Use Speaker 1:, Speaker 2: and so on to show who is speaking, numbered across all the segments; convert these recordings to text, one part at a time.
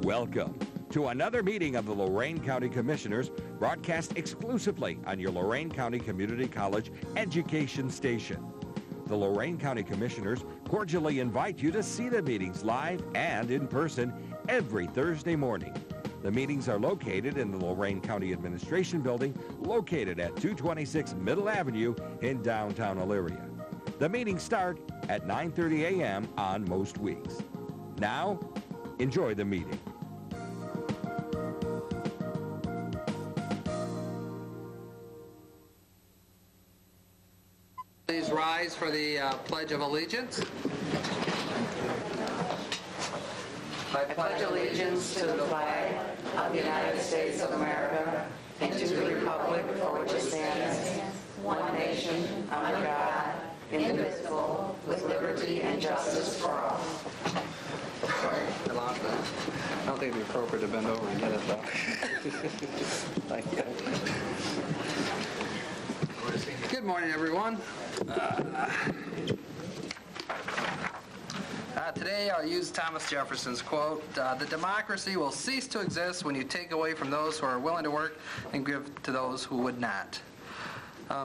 Speaker 1: Welcome to another meeting of the Lorain County Commissioners, broadcast exclusively on your Lorain County Community College education station. The Lorain County Commissioners cordially invite you to see the meetings live and in person every Thursday morning. The meetings are located in the Lorain County Administration Building, located at 226 Middle Avenue in downtown Elyria. The meetings start at 9:30 a.m. on most weeks. Now, enjoy the meeting.
Speaker 2: Please rise for the Pledge of Allegiance.
Speaker 3: I pledge allegiance to the flag of the United States of America and to the republic for which it stands, one nation, under God, indivisible, with liberty and justice for all.
Speaker 2: I lost that. I don't think it'd be appropriate to bend over and get it, though. Thank you. Good morning, everyone. Today I'll use Thomas Jefferson's quote, "The democracy will cease to exist when you take away from those who are willing to work and give to those who would not."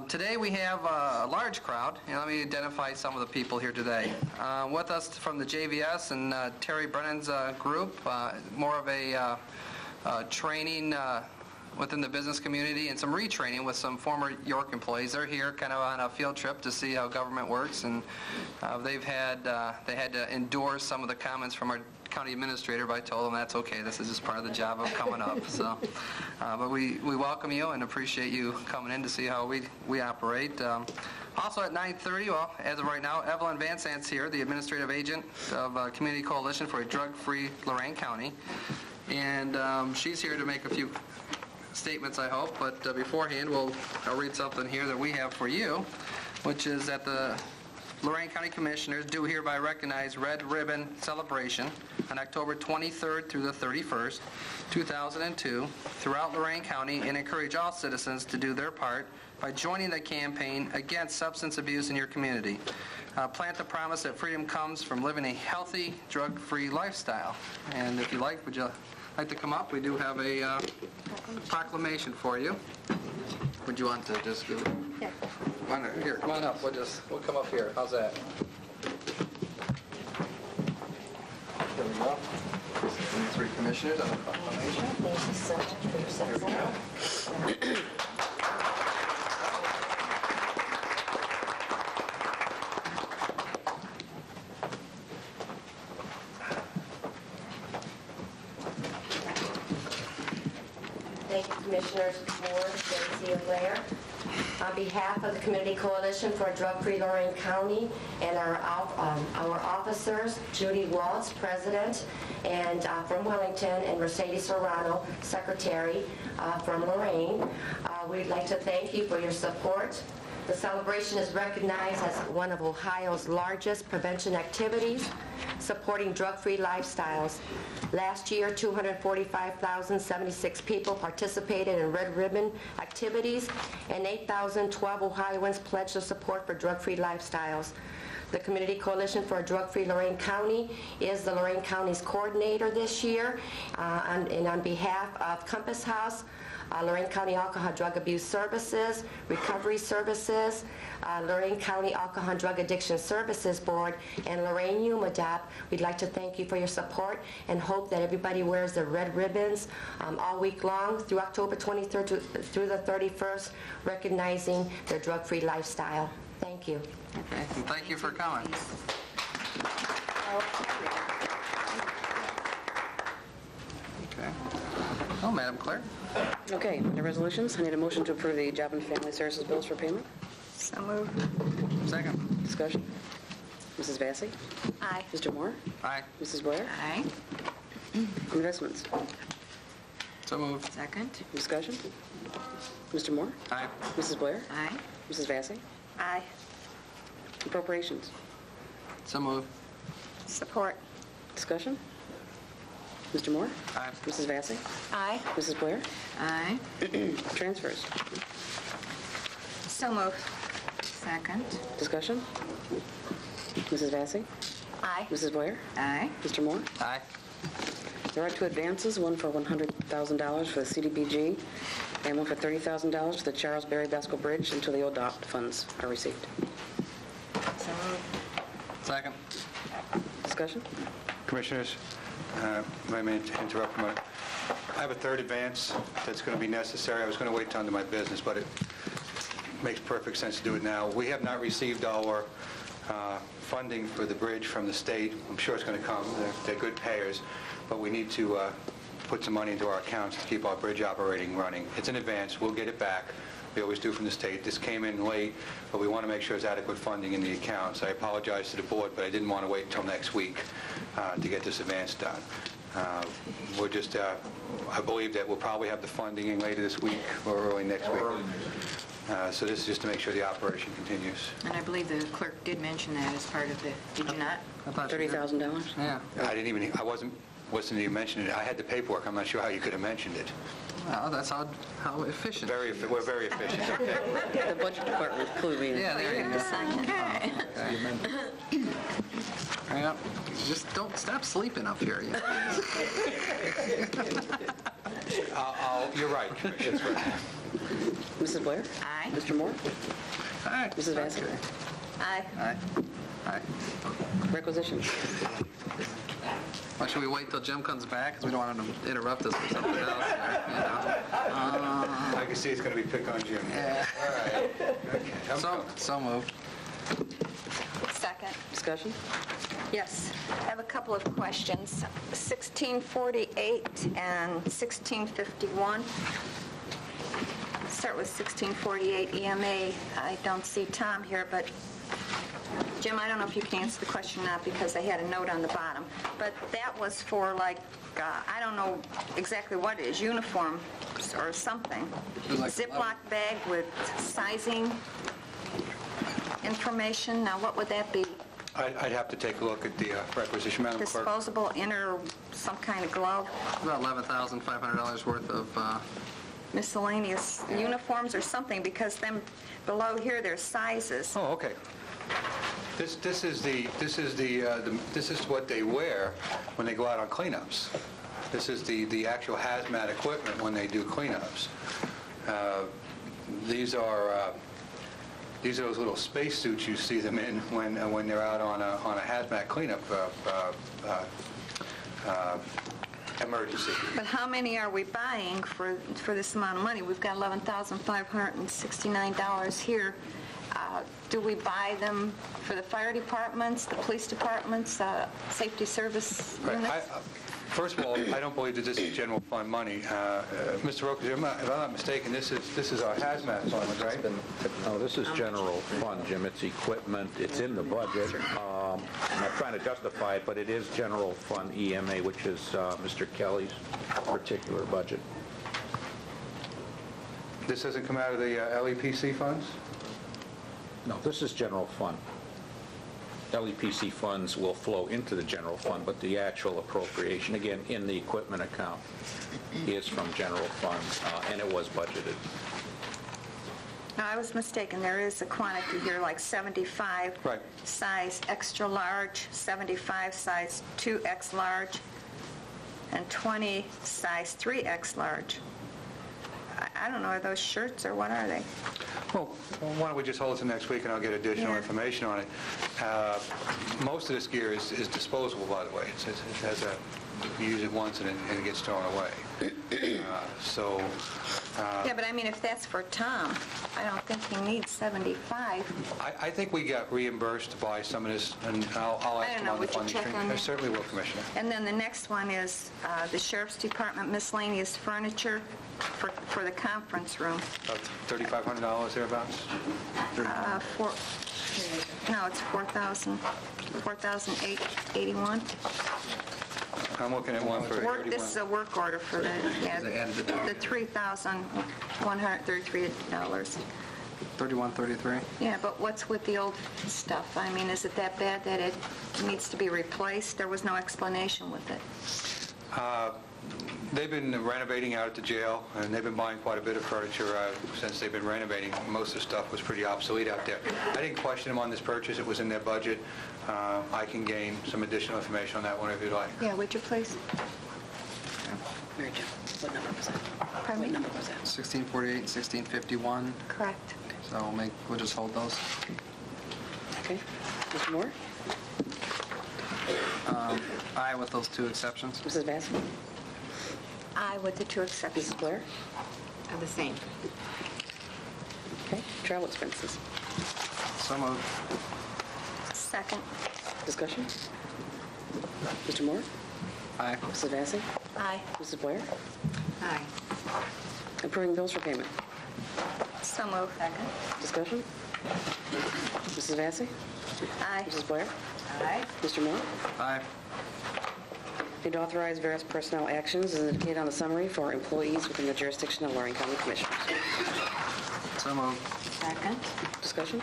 Speaker 2: Today we have a large crowd. Let me identify some of the people here today. With us from the JVS and Terry Brennan's group, more of a training within the business community and some retraining with some former York employees. They're here kind of on a field trip to see how government works, and they had to endure some of the comments from our county administrator, but I told them that's okay. This is just part of the job of coming up. So, but we welcome you and appreciate you coming in to see how we operate. Also at 9:30, well, as of right now, Evelyn Vansant's here, the administrative agent of Community Coalition for a Drug Free Lorain County, and she's here to make a few statements, I hope, but beforehand I'll read something here that we have for you, which is that the Lorain County Commissioners do hereby recognize Red Ribbon Celebration on October 23rd through the 31st, 2002 throughout Lorain County, and encourage all citizens to do their part by joining the campaign against substance abuse in your community. Plant the promise that freedom comes from living a healthy, drug-free lifestyle. And if you like, would you like to come up? We do have a proclamation for you. Would you want to just give it? Yeah. Here, come on up. We'll come up here. How's that? There we go. The three commissioners on the proclamation.
Speaker 3: Thank you so much for your success. Thank you, Commissioners Moore, Stacey, and Blair. On behalf of the Community Coalition for a Drug Free Lorain County and our officers, Judy Waltz, President, and from Wellington, and Mercedes Serrano, Secretary from Lorain, we'd like to thank you for your support. The celebration is recognized as one of Ohio's largest prevention activities, supporting drug-free lifestyles. Last year, 245,076 people participated in Red Ribbon activities, and 8,012 Ohioans pledged their support for drug-free lifestyles. The Community Coalition for a Drug-Free Lorain County is the Lorain County's coordinator this year, and on behalf of Compass House, Lorain County Alcohol Drug Abuse Services, Recovery Services, Lorain County Alcohol and Drug Addiction Services Board, and Lorain UMADAP, we'd like to thank you for your support and hope that everybody wears their red ribbons all week long through October 23rd through the 31st, recognizing their drug-free lifestyle. Thank you.
Speaker 2: Okay, and thank you for coming. Okay. Oh, Madam Clerk.
Speaker 4: Okay, the resolutions. I need a motion to approve the Job and Family Services bills for payment.
Speaker 5: So moved.
Speaker 2: Second.
Speaker 4: Discussion. Mrs. Vassy?
Speaker 5: Aye.
Speaker 4: Mr. Moore?
Speaker 2: Aye.
Speaker 4: Mrs. Blair?
Speaker 5: Aye.
Speaker 4: Investments.
Speaker 2: So moved.
Speaker 5: Second.
Speaker 4: Discussion. Mr. Moore?
Speaker 2: Aye.
Speaker 4: Mrs. Blair?
Speaker 5: Aye.
Speaker 4: Mrs. Vassy?
Speaker 5: Aye.
Speaker 4: Appropriations.
Speaker 2: So moved.
Speaker 5: Support.
Speaker 4: Discussion. Mr. Moore?
Speaker 2: Aye.
Speaker 4: Mrs. Vassy?
Speaker 5: Aye.
Speaker 4: Mrs. Blair?
Speaker 5: Aye.
Speaker 4: Transfers.
Speaker 5: So moved. Second.
Speaker 4: Discussion. Mrs. Vassy?
Speaker 5: Aye.
Speaker 4: Mrs. Blair?
Speaker 5: Aye.
Speaker 4: Mr. Moore?
Speaker 2: Aye.
Speaker 4: There are two advances, one for $100,000 for the CDBG and one for $30,000 for the Charles Berry Basco Bridge until the ODOT funds are received.
Speaker 5: So moved.
Speaker 2: Second.
Speaker 4: Discussion?
Speaker 6: Commissioners, if I may interrupt a moment. I have a third advance that's going to be necessary. I was going to wait till under my business, but it makes perfect sense to do it now. We have not received our funding for the bridge from the state. I'm sure it's going to come. They're good payers, but we need to put some money into our accounts to keep our bridge operating running. It's in advance. We'll get it back. We always do from the state. This came in late, but we want to make sure there's adequate funding in the accounts. I apologize to the board, but I didn't want to wait until next week to get this advance done. We're just, I believe that we'll probably have the funding in later this week or early next week. So this is just to make sure the operation continues.
Speaker 5: And I believe the clerk did mention that as part of the, did you not?
Speaker 2: I thought you did.
Speaker 4: $30,000?
Speaker 2: Yeah.
Speaker 6: I wasn't even mentioning it. I had the paperwork. I'm not sure how you could have mentioned it.
Speaker 2: Well, that's how efficient.
Speaker 6: We're very efficient.
Speaker 4: The budget department clearly is.
Speaker 2: Yeah, there you go.
Speaker 5: Okay.
Speaker 2: Yeah. Just don't stop sleeping up here. You know?
Speaker 6: You're right, Commissioner. That's right.
Speaker 4: Mrs. Blair?
Speaker 5: Aye.
Speaker 4: Mr. Moore?
Speaker 2: All right.
Speaker 4: Mrs. Vansant?
Speaker 5: Aye.
Speaker 2: Aye. Aye.
Speaker 4: Requisitions?
Speaker 2: Well, should we wait till Jim comes back? Because we don't want him to interrupt us with something else. You know?
Speaker 6: I can see it's going to be pick on Jim.
Speaker 2: Yeah.
Speaker 6: All right. Okay.
Speaker 2: So moved.
Speaker 5: Second.
Speaker 4: Discussion?
Speaker 5: Yes. I have a couple of questions. 1648 and 1651. Start with 1648 EMA. I don't see Tom here, but Jim, I don't know if you can answer the question or not because I had a note on the bottom. But that was for like, I don't know exactly what it is, uniform or something.
Speaker 2: Like
Speaker 5: Ziploc bag with sizing information. Now, what would that be?
Speaker 6: I'd have to take a look at the requisition, Madam Clerk.
Speaker 5: Disposable inner some kind of glove?
Speaker 2: About $11,500 worth of...
Speaker 5: Miscellaneous uniforms or something, because then below here there's sizes.
Speaker 6: Oh, okay. This is what they wear when they go out on cleanups. This is the actual hazmat equipment when they do cleanups. These are those little space suits you see them in when they're out on a hazmat cleanup emergency.
Speaker 5: But how many are we buying for this amount of money? We've got $11,569 here. Do we buy them for the fire departments, the police departments, safety service units?
Speaker 6: First of all, I don't believe that this is general fund money. Mr. Roker, if I'm not mistaken, this is our hazmat fund, right?
Speaker 7: No, this is general fund, Jim. It's equipment. It's in the budget. I'm not trying to justify it, but it is general fund EMA, which is Mr. Kelly's particular budget.
Speaker 6: This doesn't come out of the LEPC funds?
Speaker 7: No, this is general fund. LEPC funds will flow into the general fund, but the actual appropriation, again, in the equipment account, is from general fund, and it was budgeted.
Speaker 5: No, I was mistaken. There is a quantity here, like 75
Speaker 6: Right.
Speaker 5: size extra large, 75 size 2X large, and 20 size 3X large. I don't know, are those shirts or what are they?
Speaker 6: Well, why don't we just hold it to next week and I'll get additional
Speaker 5: Yeah.
Speaker 6: information on it. Most of this gear is disposable, by the way. It has you use it once and it gets thrown away.
Speaker 5: Yeah, but I mean, if that's for Tom, I don't think he needs 75.
Speaker 6: I think we got reimbursed by some of this, and I'll
Speaker 5: I
Speaker 6: ask
Speaker 5: don't
Speaker 6: them
Speaker 5: know,
Speaker 6: on the
Speaker 5: would you
Speaker 6: funding
Speaker 5: check
Speaker 6: stream.
Speaker 5: on
Speaker 6: I
Speaker 5: that?
Speaker 6: certainly will, Commissioner.
Speaker 5: And then the next one is the Sheriff's Department miscellaneous furniture for the conference room.
Speaker 6: About $3,500 thereabouts?
Speaker 5: No, it's $4,881.
Speaker 6: I'm looking at one for
Speaker 5: This is a work order for the $3,133.
Speaker 2: 3133.
Speaker 5: Yeah, but what's with the old stuff? I mean, is it that bad that it needs to be replaced? There was no explanation with it.
Speaker 6: They've been renovating out at the jail, and they've been buying quite a bit of furniture since they've been renovating. Most of the stuff was pretty obsolete out there. I didn't question them on this purchase. It was in their budget. I can gain some additional information on that one if you'd like.
Speaker 5: Yeah, would you please?
Speaker 4: Mary Jo, what number was that?
Speaker 5: Pardon me?
Speaker 4: What number was that?
Speaker 2: 1648, 1651.
Speaker 5: Correct.
Speaker 2: So we'll just hold those.
Speaker 4: Okay. Mr. Moore?
Speaker 2: Aye with those two exceptions.
Speaker 4: Mrs. Vansant?
Speaker 5: Aye with the two exceptions.
Speaker 4: Mrs. Blair?
Speaker 3: The same.
Speaker 4: Okay. Travel expenses.
Speaker 2: So moved.
Speaker 5: Second.
Speaker 4: Discussion? Mr. Moore?
Speaker 2: Aye.
Speaker 4: Mrs. Vansant?
Speaker 5: Aye.
Speaker 4: Mrs. Blair?
Speaker 3: Aye.
Speaker 4: Approving bills for payment.
Speaker 5: So moved. Second.
Speaker 4: Discussion? Mrs. Vansant?
Speaker 5: Aye.
Speaker 4: Mrs. Blair?
Speaker 3: Aye.
Speaker 4: Mr. Moore?
Speaker 2: Aye.
Speaker 4: Need to authorize various personnel actions as indicated on the summary for employees within the jurisdiction of Lorain County Commissioners.
Speaker 2: So moved.
Speaker 3: Second.
Speaker 4: Discussion?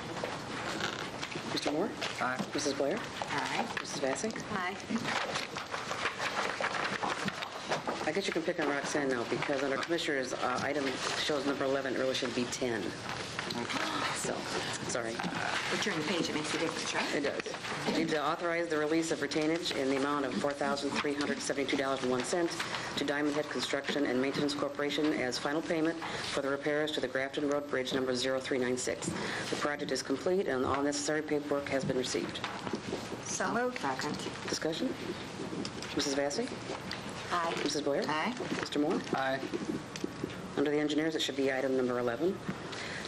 Speaker 4: Mr. Moore?
Speaker 2: Aye.
Speaker 4: Mrs. Blair?
Speaker 3: Aye.
Speaker 4: Mrs. Vansant?
Speaker 5: Aye.
Speaker 4: I guess you can pick on Roxanne now because under Commissioners, item shows number 11, earlier should be 10. So, sorry.
Speaker 3: But turn the page, it makes a difference, right?
Speaker 4: It does. Need to authorize the release of retainage in the amount of $4,372.01 to Diamond Head Construction and Maintenance Corporation as final payment for the repairs to the Grafton Road Bridge number 0396. The project is complete and all necessary paperwork has been received.
Speaker 5: So moved.
Speaker 3: Second.
Speaker 4: Discussion? Mrs. Vassy?
Speaker 5: Aye.
Speaker 4: Mrs. Blair?
Speaker 3: Aye.
Speaker 4: Mr. Moore?
Speaker 2: Aye.
Speaker 4: Under the engineers, it should be item number 11.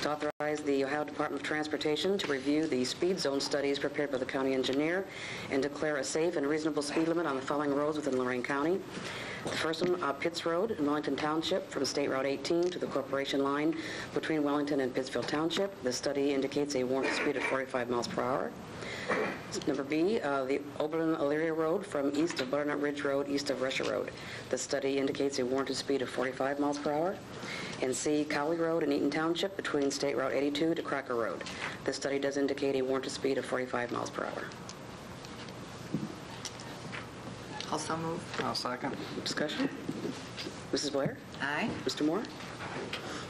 Speaker 4: To authorize the Ohio Department of Transportation to review the speed zone studies prepared by the county engineer and declare a safe and reasonable speed limit on the following roads within Lorain County. The first one, Pitts Road in Wellington Township from State Route 18 to the corporation line between Wellington and Pittsfield Township. The study indicates a warranted speed of 45 miles per hour. Number B, the Oberlin Elyria Road from east of Butternut Ridge Road, east of Russia Road. The study indicates a warranted speed of 45 miles per hour. And C, Cowley Road in Eaton Township between State Route 82 to Crocker Road. This study does indicate a warranted speed of 45 miles per hour.
Speaker 3: Also move.
Speaker 2: I'll second.
Speaker 4: Discussion? Mrs. Blair?
Speaker 3: Aye.
Speaker 4: Mr. Moore?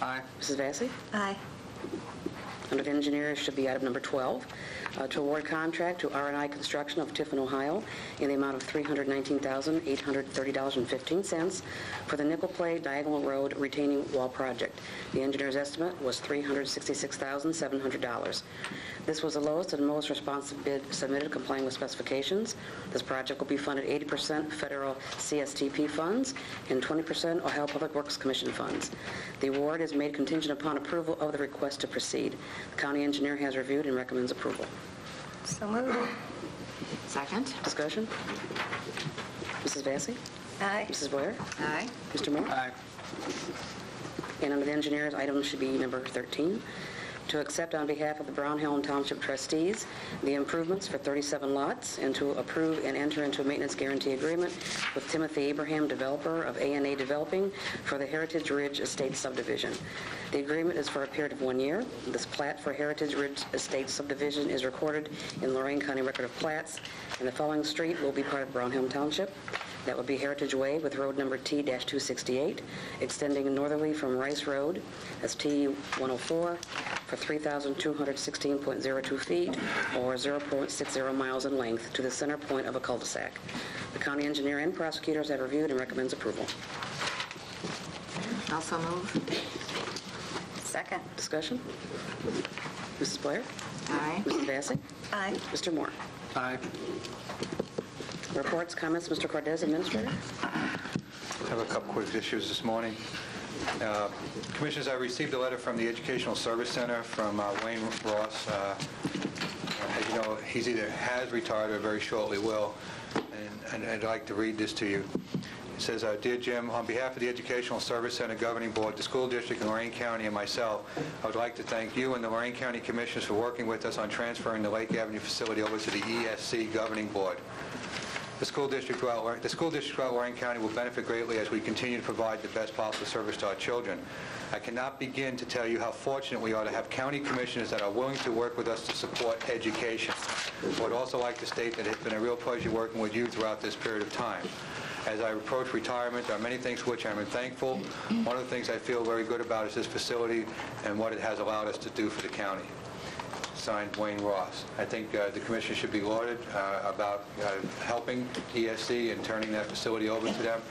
Speaker 2: Aye.
Speaker 4: Mrs. Vassy?
Speaker 5: Aye.
Speaker 4: Under the engineers should be item number 12, to award contract to R&I Construction of Tiffin, Ohio, in the amount of $319,830.15 for the Nickel Play Diagonal Road Retaining Wall Project. The engineer's estimate was $366,700. This was the lowest and most responsive bid submitted complying with specifications. This project will be funded 80% federal CSTP funds and 20% Ohio Public Works Commission funds. The award is made contingent upon approval of the request to proceed. The county engineer has reviewed and recommends approval.
Speaker 5: So moved.
Speaker 3: Second.
Speaker 4: Discussion? Mrs. Vassy?
Speaker 5: Aye.
Speaker 4: Mrs. Blair?
Speaker 3: Aye.
Speaker 4: Mr. Moore?
Speaker 2: Aye.
Speaker 4: And under the engineers, item should be number 13. To accept on behalf of the Brown Hill Township trustees the improvements for 37 lots and to approve and enter into a maintenance guarantee agreement with Timothy Abraham, developer of A&A Developing for the Heritage Ridge Estate subdivision. The agreement is for a period of 1 year. This plat for Heritage Ridge Estate subdivision is recorded in Lorain County Record of Plats, and the following street will be part of Brown Hill Township. That would be Heritage Way with road number T-268, extending northerly from Rice Road, that's T-104, for 3,216.02 feet, or 0.60 miles in length, to the center point of a cul-de-sac. The county engineer and prosecutors have reviewed and recommends approval.
Speaker 3: Also move.
Speaker 5: Second.
Speaker 4: Discussion? Mrs. Blair?
Speaker 3: Aye.
Speaker 4: Mrs. Vassy?
Speaker 5: Aye.
Speaker 4: Mr. Moore?
Speaker 2: Aye.
Speaker 4: Reports, comments, Mr. Cortez, Administrator?
Speaker 6: I have a couple quick issues this morning. Commissioners, I received a letter from the Educational Service Center from Wayne Ross. As you know, he's either has retired or very shortly will, and I'd like to read this to you. It says, Dear Jim, on behalf of the Educational Service Center Governing Board, the School District in Lorain County, and myself, I would like to thank you and the Lorain County Commissioners for working with us on transferring the Lake Avenue facility over to the ESC Governing Board. The school district throughout Lorain County will benefit greatly as we continue to provide the best possible service to our children. I cannot begin to tell you how fortunate we are to have county commissioners that are willing to work with us to support education. I would also like to state that it's been a real pleasure working with you throughout this period of time. As I approach retirement, there are many things for which I'm thankful. One of the things I feel very good about is this facility and what it has allowed us to do for the county. Signed, Wayne Ross. I think the commission should be lauded about helping ESC and turning that facility over to them.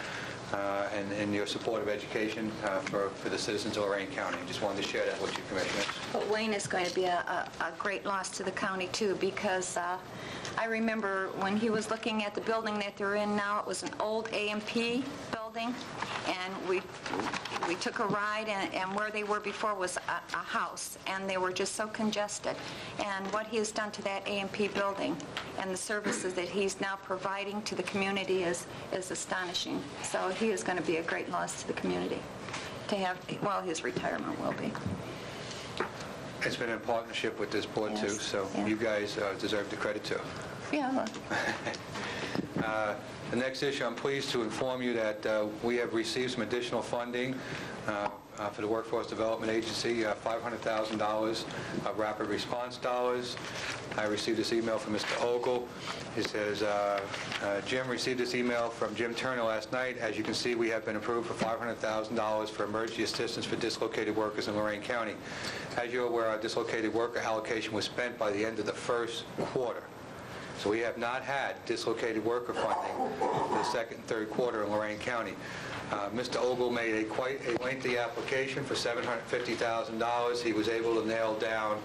Speaker 6: and your support of education for the citizens of Lorain County. Just wanted to share that with you, Commissioners.
Speaker 5: But Wayne is going to be a great loss to the county, too, because I remember when he was looking at the building that they're in now, it was an old A&P building, and we took a ride, and where they were before was a house, and they were just so congested. And what he has done to that A&P building and the services that he's now providing to the community is astonishing. So he is going to be a great loss to the community to have, well, his retirement will be.
Speaker 6: It's been in partnership with this board,
Speaker 5: Yes,
Speaker 6: too, so
Speaker 5: yeah.
Speaker 6: you guys deserve the credit, too.
Speaker 5: Yeah, well,
Speaker 6: The next issue, I'm pleased to inform you that we have received some additional funding for the Workforce Development Agency, $500,000 of rapid response dollars. I received this email from Mr. Ogle. He says, Jim received this email from Jim Turner last night. As you can see, we have been approved for $500,000 for emergency assistance for dislocated workers in Lorain County. As you're aware, our dislocated worker allocation was spent by the end of the first quarter. So we have not had dislocated worker funding for the second and third quarter in Lorain County. Mr. Ogle made quite a lengthy application for $750,000. He was able to nail down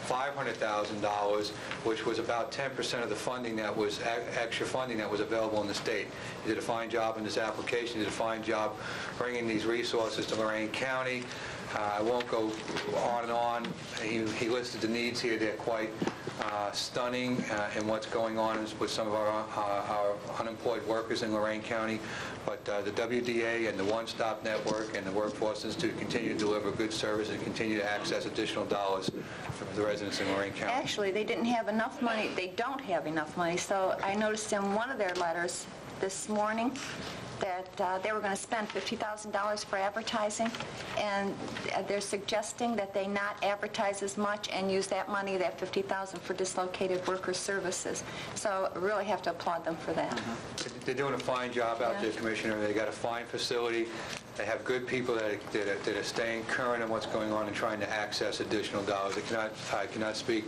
Speaker 6: $500,000, which was about 10% of the funding that was extra funding that was available in the state. He did a fine job in this application. He did a fine job bringing these resources to Lorain County. I won't go on and on. He listed the needs here. They're quite stunning in what's going on with some of our unemployed workers in Lorain County. But the WDA and the One Stop Network and the Workforce Institute continue to deliver good service and continue to access additional dollars for the residents in Lorain County.
Speaker 5: actually, they didn't have enough money. They don't have enough money. So I noticed in one of their letters this morning that they were going to spend $50,000 for advertising, and they're suggesting that they not advertise as much and use that money, that $50,000, for dislocated worker services. So I really have to applaud them for that.
Speaker 6: They're doing a fine job out there,
Speaker 5: Yeah.
Speaker 6: Commissioner. They got a fine facility. They have good people that are staying current on what's going on and trying to access additional dollars. I cannot speak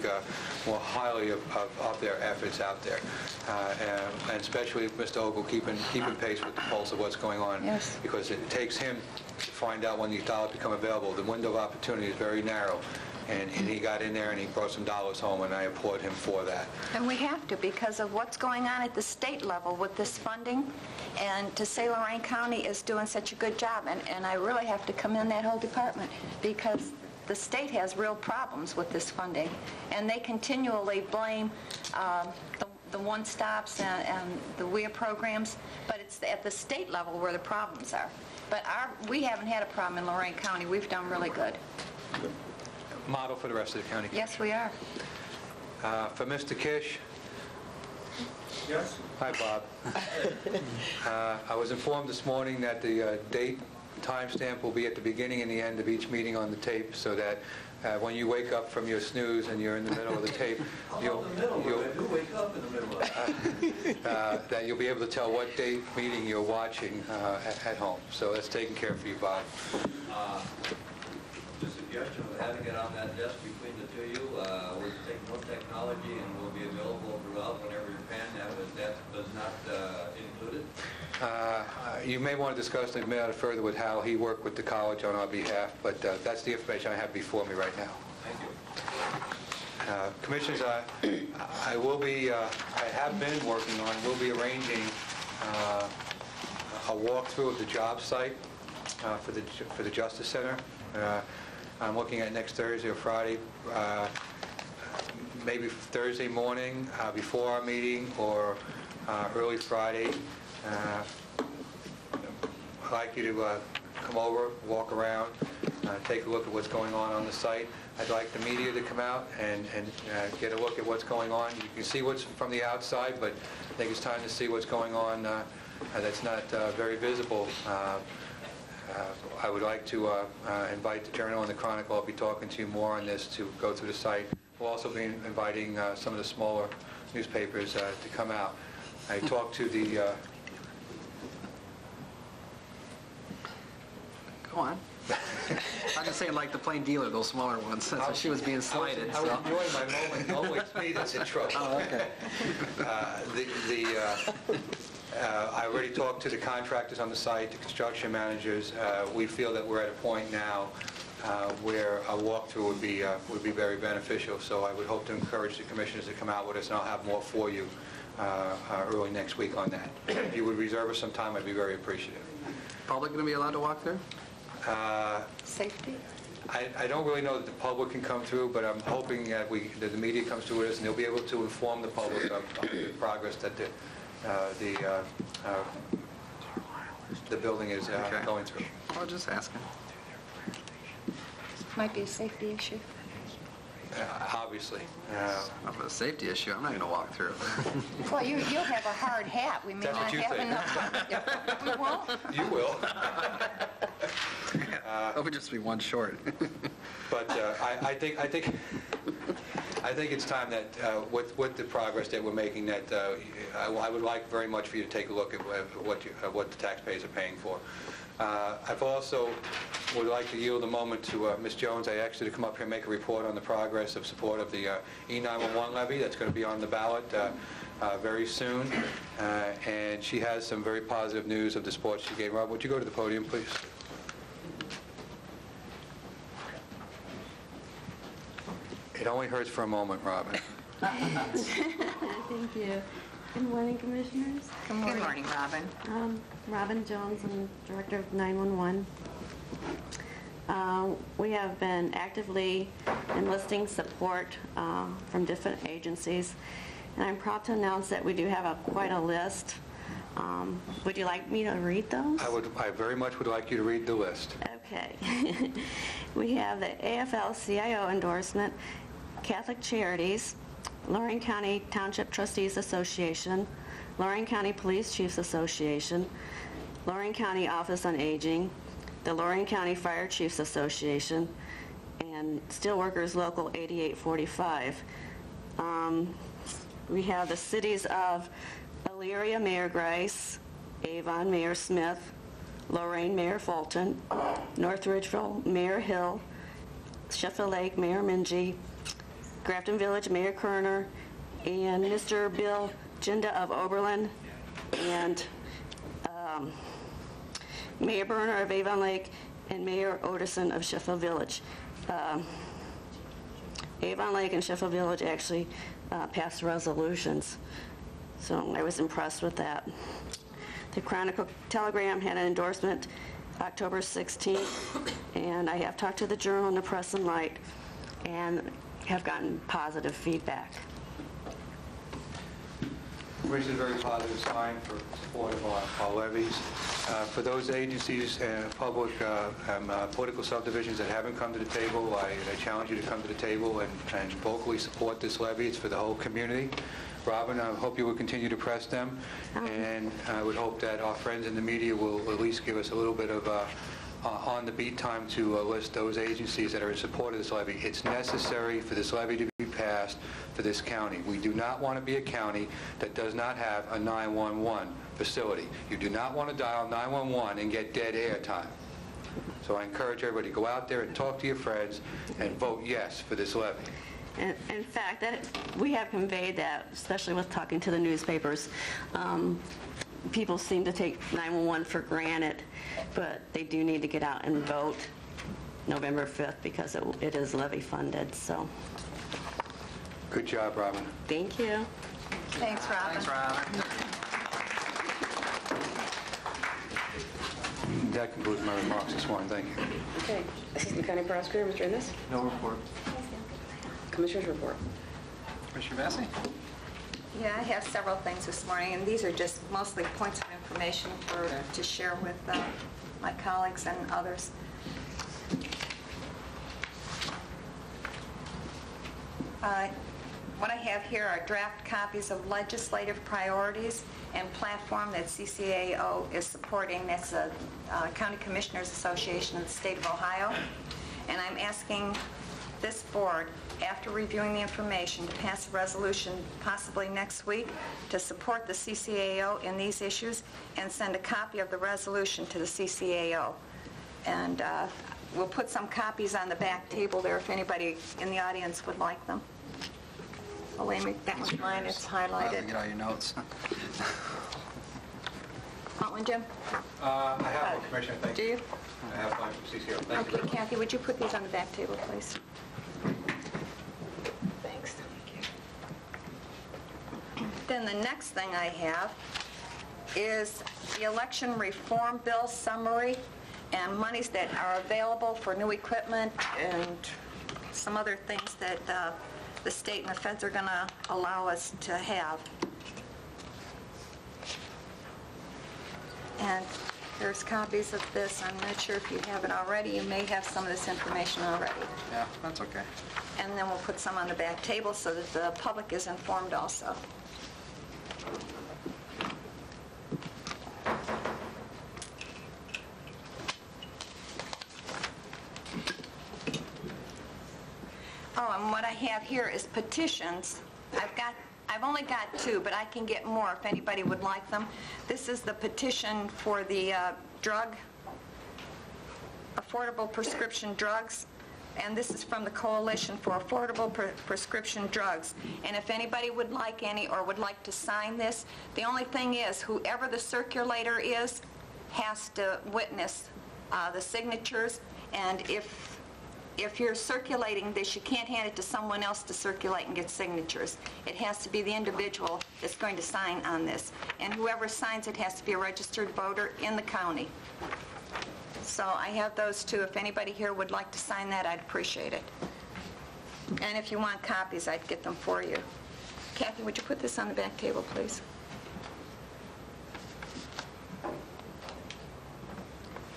Speaker 6: more highly of their efforts out there, and especially Mr. Ogle keeping pace with the pulse of what's going on.
Speaker 5: Yes.
Speaker 6: Because it takes him to find out when these dollars become available. The window of opportunity is very narrow. And he got in there and he brought some dollars home, and I applaud him for that.
Speaker 5: And we have to, because of what's going on at the state level with this funding, and to say Lorain County is doing such a good job, and I really have to commend that whole department, because the state has real problems with this funding, and they continually blame the one-stops and the WIA programs, but it's at the state level where the problems are. But we haven't had a problem in Lorain County. We've done really good.
Speaker 6: Model for the rest of the county.
Speaker 5: Yes, we are.
Speaker 6: For Mr. Kish.
Speaker 8: Yes.
Speaker 6: Hi, Bob. I was informed this morning that the date timestamp will be at the beginning and the end of each meeting on the tape, so that when you wake up from your snooze and you're in the middle of the tape,
Speaker 8: I do wake up in the middle of it.
Speaker 6: that you'll be able to tell what date meeting you're watching at home. So that's taken care of for you, Bob.
Speaker 8: The suggestion of having it on that desk between the two of you, we'll take more technology and will be available throughout whenever you can. That does not include it.
Speaker 6: You may want to discuss it further with Hal. He worked with the college on our behalf, but that's the information I have before me right now.
Speaker 8: Thank you.
Speaker 6: Commissioners, I have been working on, we'll be arranging a walkthrough of the job site for the Justice Center. I'm looking at next Thursday or Friday, maybe Thursday morning before our meeting, or early Friday. I'd like you to come over, walk around, take a look at what's going on the site. I'd like the media to come out and get a look at what's going on. You can see what's from the outside, but I think it's time to see what's going on that's not very visible. I would like to invite the Journal and the Chronicle. I'll be talking to you more on this, to go through the site. We'll also be inviting some of the smaller newspapers to come out. I talked to the...
Speaker 2: Go on. I'm just saying, like the plain dealer, those smaller ones. That's what she was being slighted.
Speaker 6: I was enjoying my moment. Always me that's in trouble.
Speaker 2: Oh, okay.
Speaker 6: I already talked to the contractors on the site, the construction managers. We feel that we're at a point now where a walkthrough would be very beneficial. So I would hope to encourage the commissioners to come out with us, and I'll have more for you early next week on that. If you would reserve us some time, I'd be very appreciative.
Speaker 2: Public going to be allowed to walk through?
Speaker 5: Safety?
Speaker 6: I don't really know that the public can come through, but I'm hoping that the media comes through with us, and they'll be able to inform the public of the progress that the building is going through.
Speaker 2: I was just asking.
Speaker 5: Might be a safety issue.
Speaker 6: Obviously.
Speaker 2: If it's a safety issue, I'm not going to walk through.
Speaker 5: Well, you'll have a hard hat. We may
Speaker 6: That's
Speaker 5: not
Speaker 6: what you
Speaker 5: have
Speaker 6: think.
Speaker 5: enough. We won't?
Speaker 6: You will.
Speaker 2: It would just be one short.
Speaker 6: But I think it's time that with the progress that we're making, that I would like very much for you to take a look at what the taxpayers are paying for. I've also would like to yield a moment to Ms. Jones. I asked her to come up here and make a report on the progress of support of the E911 levy. That's going to be on the ballot very soon. And she has some very positive news of the support she gave. Rob, would you go to the podium, please? It only hurts for a moment, Robin.
Speaker 9: Thank you. Good morning, Commissioners.
Speaker 5: Good morning, Robin.
Speaker 9: Robin Jones, I'm Director of 911. We have been actively enlisting support from different agencies, and I'm proud to announce that we do have quite a list. Would you like me to read those?
Speaker 6: I very much would like you to read the list.
Speaker 9: Okay. We have the AFL-CIO endorsement, Catholic Charities, Lorain County Township Trustees Association, Lorain County Police Chiefs Association, Lorain County Office on Aging, the Lorain County Fire Chiefs Association, and Steelworkers Local 8845. We have the cities of Elyria, Mayor Grice, Avon, Mayor Smith, Lorain, Mayor Fulton, North Ridgeville, Mayor Hill, Sheffield Lake, Mayor Mingy, Grafton Village, Mayor Kerner, and Mr. Bill Jinda of Oberlin, and Mayor Berner of Avon Lake, and Mayor Otterson of Sheffield Village. Avon Lake and Sheffield Village actually passed resolutions, so I was impressed with that. The Chronicle Telegram had an endorsement October 16th, and I have talked to the Journal and the Press and Light, and have gotten positive feedback.
Speaker 6: Which is a very positive sign for support of our levies. For those agencies and public political subdivisions that haven't come to the table, I challenge you to come to the table and vocally support this levy. It's for the whole community. Robin, I hope you will continue to press them, and I would hope that our friends in the media will at least give us a little bit of on-the-beat time to list those agencies that are in support of this levy. It's necessary for this levy to be passed for this county. We do not want to be a county that does not have a 911 facility. You do not want to dial 911 and get dead air time. So I encourage everybody to go out there and talk to your friends and vote yes for this levy.
Speaker 9: In fact, we have conveyed that, especially with talking to the newspapers. People seem to take 911 for granted, but they do need to get out and vote November 5th because it is levy funded. So,
Speaker 6: good job, Robin.
Speaker 9: thank you.
Speaker 5: Thanks, Robin.
Speaker 2: Thanks, Robin.
Speaker 6: That concludes my remarks this morning. Thank you.
Speaker 4: Okay. Assistant County Prosecutor, Mr. Ennis.
Speaker 2: No report.
Speaker 4: Commissioner's report.
Speaker 2: Commissioner Vassy?
Speaker 5: Yeah, I have several things this morning, and these are just mostly points of information to share with my colleagues and others. What I have here are draft copies of legislative priorities and platform that CCAO is supporting. That's the County Commissioners Association of the State of Ohio. And I'm asking this board, after reviewing the information, to pass a resolution possibly next week to support the CCAO in these issues and send a copy of the resolution to the CCAO. And we'll put some copies on the back table there if anybody in the audience would like them. Oh, wait a minute, that was mine, it's highlighted.
Speaker 2: Get all your notes.
Speaker 5: Want one, Jim?
Speaker 6: I have one, Commissioner, thank
Speaker 5: Do
Speaker 6: you.
Speaker 5: you?
Speaker 6: I have one from CCO. Thank you
Speaker 5: Okay,
Speaker 6: very much.
Speaker 5: Kathy, would you put these on the back table, please? Thanks. Then the next thing I have is the election reform bill summary and monies that are available for new equipment and some other things that the state and the feds are going to allow us to have. And there's copies of this. I'm not sure if you have it already. You may have some of this information already.
Speaker 2: Yeah, that's okay.
Speaker 5: And then we'll put some on the back table so that the public is informed also. Oh, and what I have here is petitions. I've only got 2, but I can get more if anybody would like them. This is the petition for the affordable prescription drugs, and this is from the Coalition for Affordable Prescription Drugs. And if anybody would like any or would like to sign this, the only thing is whoever the circulator is has to witness the signatures, and if you're circulating this, you can't hand it to someone else to circulate and get signatures. It has to be the individual that's going to sign on this. And whoever signs it has to be a registered voter in the county. So I have those 2. If anybody here would like to sign that, I'd appreciate it. And if you want copies, I'd get them for you. Kathy, would you put this on the back table, please?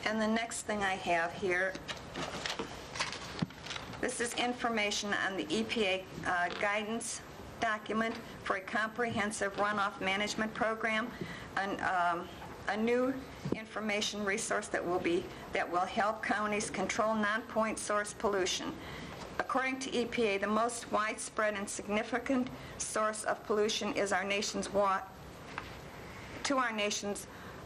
Speaker 5: And the next thing I have here, this is information on the EPA guidance document for a comprehensive runoff management program, a new information resource that will help counties control non-point source pollution. According to EPA, the most widespread and significant source of pollution is our nation's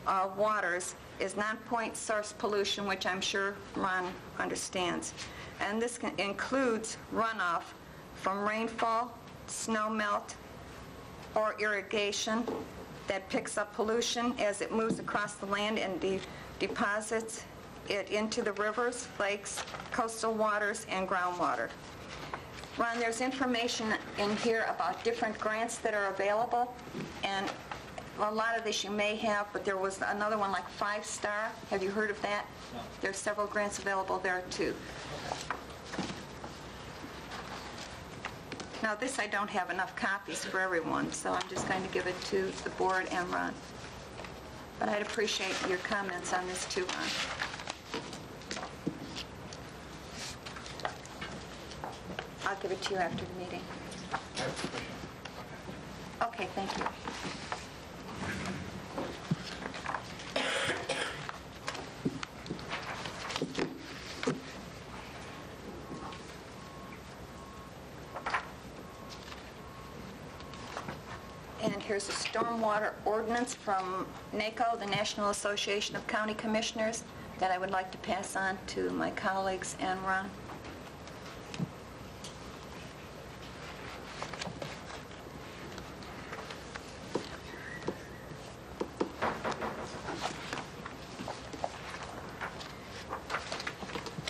Speaker 5: waters is non-point source pollution, which I'm sure Ron understands. And this includes runoff from rainfall, snow melt, or irrigation that picks up pollution as it moves across the land and deposits it into the rivers, lakes, coastal waters, and groundwater. Ron, there's information in here about different grants that are available, and a lot of this you may have, but there was another one like 5 Star. Have you heard of that? No. There's several grants available there too. Now this I don't have enough copies for everyone, so I'm just going to give it to the board and Ron. But I'd appreciate your comments on this too, Ron. I'll give it to you after the meeting. Okay, thank you. And here's a stormwater ordinance from NACO, the National Association of County Commissioners, that I would like to pass on to my colleagues and Ron.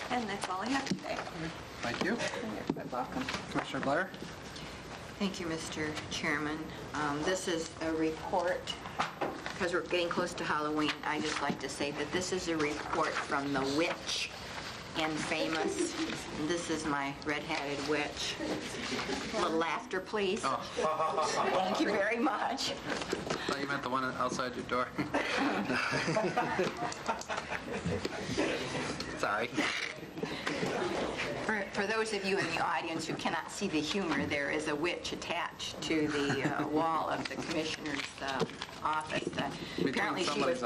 Speaker 5: And that's all I have today.
Speaker 2: Thank you.
Speaker 5: You're quite welcome.
Speaker 2: Commissioner Blair?
Speaker 10: Thank you, Mr. Chairman. This is a report, because we're getting close to Halloween, I just like to say that this is a report from the witch and famous. This is my red-hatted witch. A little laughter, please.
Speaker 2: Oh.
Speaker 10: Thank you very much.
Speaker 2: I thought you meant the one outside your door. Sorry.
Speaker 10: For those of you in the audience who cannot see the humor, there is a witch attached to the wall of the commissioner's office. Apparently she was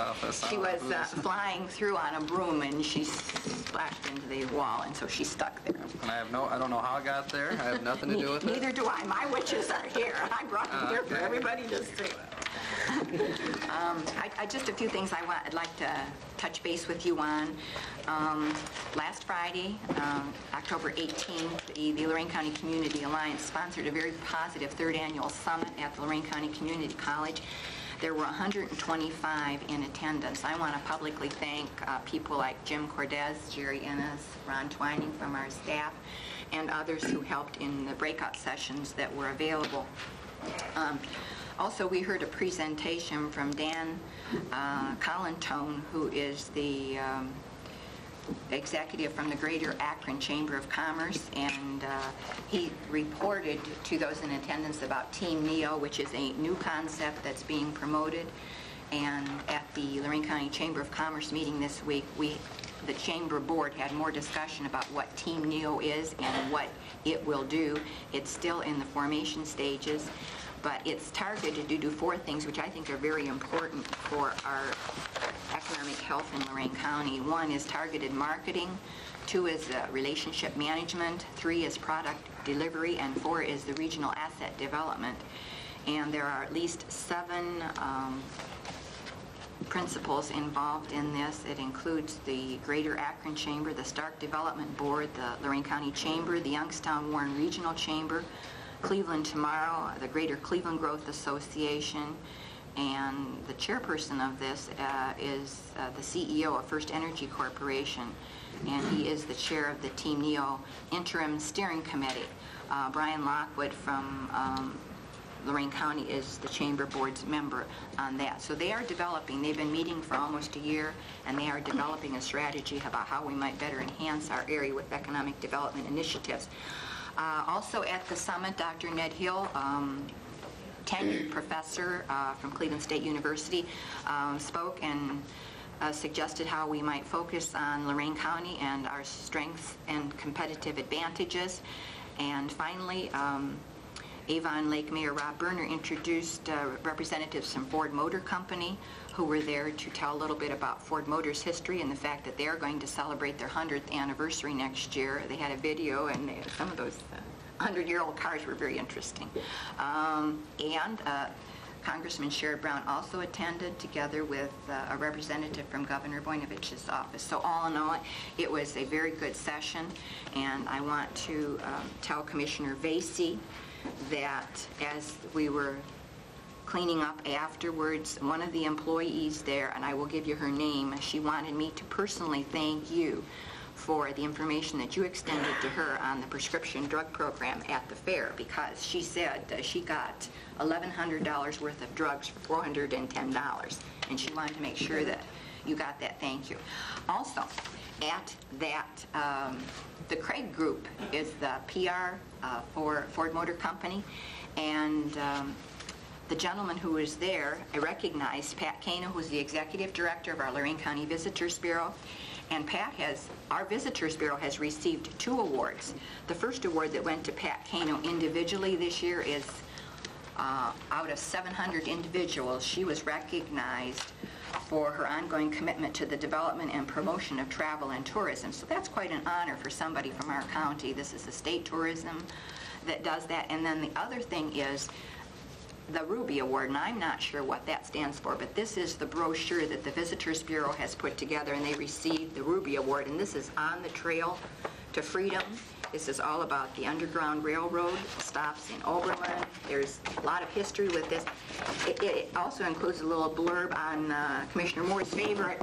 Speaker 10: flying through on a broom and she splashed into the wall, and so she's stuck there.
Speaker 2: And I don't know how I got there. I have nothing to do with it.
Speaker 10: Neither do I. My witches are here. I brought them here for everybody to see. Just a few things I'd like to touch base with you on. Last Friday, October 18th, the Lorain County Community Alliance sponsored a very positive 3rd annual summit at the Lorain County Community College. There were 125 in attendance. I want to publicly thank people like Jim Cordes, Jerry Ennis, Ron Twining from our staff, and others who helped in the breakout sessions that were available. Also, we heard a presentation from Dan Collintone, who is the executive from the Greater Akron Chamber of Commerce, and he reported to those in attendance about Team NEO, which is a new concept that's being promoted. And at the Lorain County Chamber of Commerce meeting this week, the Chamber Board had more discussion about what Team NEO is and what it will do. It's still in the formation stages, but it's targeted to do 4 things which I think are very important for our economic health in Lorain County. 1 is targeted marketing, 2 is relationship management, 3 is product delivery, and 4 is the regional asset development. And there are at least 7 principals involved in this. It includes the Greater Akron Chamber, the Stark Development Board, the Lorain County Chamber, the Youngstown-Warren Regional Chamber, Cleveland Tomorrow, the Greater Cleveland Growth Association, and the chairperson of this is the CEO of First Energy Corporation, and he is the chair of the Team NEO Interim Steering Committee. Brian Lockwood from Lorain County is the Chamber Board's member on that. So they are developing, they've been meeting for almost a year, and they are developing a strategy about how we might better enhance our area with economic development initiatives. Also at the summit, Dr. Ned Hill, tenured professor from Cleveland State University, spoke and suggested how we might focus on Lorain County and our strengths and competitive advantages. And finally, Avon Lake Mayor Rob Berner introduced representatives from Ford Motor Company who were there to tell a little bit about Ford Motors' history and the fact that they're going to celebrate their 100th anniversary next year. They had a video, and some of those 100-year-old cars were very interesting. Congressman Sherrod Brown also attended, together with a representative from Governor Voinovich's office. So all in all, it was a very good session, and I want to tell Commissioner Vasey that as we were cleaning up afterwards, one of the employees there, and I will give you her name, she wanted me to personally thank you for the information that you extended to her on the prescription drug program at the fair, because she said she got $1,100 worth of drugs for $410, and she wanted to make sure that you got that. Thank you. Also, at that, the Craig Group is the PR for Ford Motor Company, and the gentleman who was there, I recognized Pat Kano, who's the executive director of our Lorain County Visitors Bureau. And our Visitors Bureau has received 2 awards. The first award that went to Pat Kano individually this year is out of 700 individuals. She was recognized for her ongoing commitment to the development and promotion of travel and tourism. So that's quite an honor for somebody from our county. This is the state tourism that does that. And then the other thing is the Ruby Award, and I'm not sure what that stands for, but this is the brochure that the Visitors Bureau has put together, and they received the Ruby Award, and this is On the Trail to Freedom. This is all about the Underground Railroad, stops in Oberlin. There's a lot of history with this. It also includes a little blurb on Commissioner Moore's favorite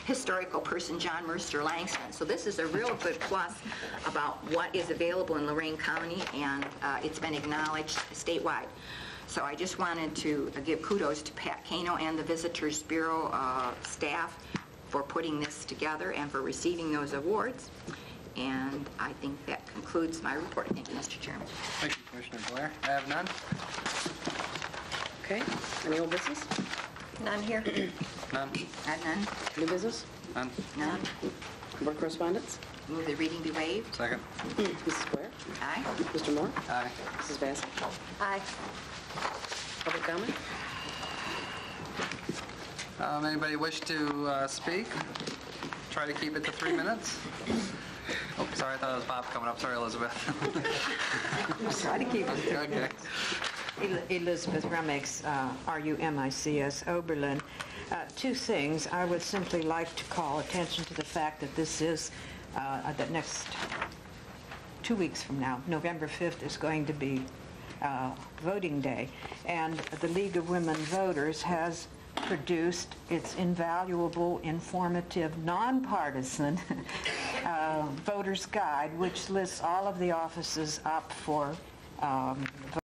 Speaker 10: historical person, John Mercer Langston. So this is a real good plus about what is available in Lorain County, and it's been acknowledged statewide. So I just wanted to give kudos to Pat Kano and the Visitors Bureau staff for putting this together and for receiving those awards. And I think that concludes my report. Thank you, Mr. Chairman.
Speaker 2: Thank you, Commissioner Blair. I have none.
Speaker 4: Okay. Any old business?
Speaker 5: None here.
Speaker 2: None.
Speaker 5: I have none.
Speaker 4: New business?
Speaker 2: None.
Speaker 5: None.
Speaker 4: Board correspondence?
Speaker 10: Move the reading be waived.
Speaker 2: Second.
Speaker 4: Mrs. Blair?
Speaker 10: Aye.
Speaker 4: Mr. Moore?
Speaker 2: Aye.
Speaker 4: Mrs. Vansant?
Speaker 5: Aye.
Speaker 4: Public comment?
Speaker 2: Anybody wish to speak? Try to keep it to 3 minutes. Oh, sorry, I thought it was Bob coming up. Sorry, Elizabeth.
Speaker 11: Try to keep it.
Speaker 2: Okay.
Speaker 11: Elizabeth Rumics, R-U-M-I-C-S, Oberlin. 2 things. I would simply like to call attention to the fact that this is, the next 2 weeks from now, November 5th, is going to be voting day. And the League of Women Voters has produced its invaluable, informative, nonpartisan voter's guide, which lists all of the offices up for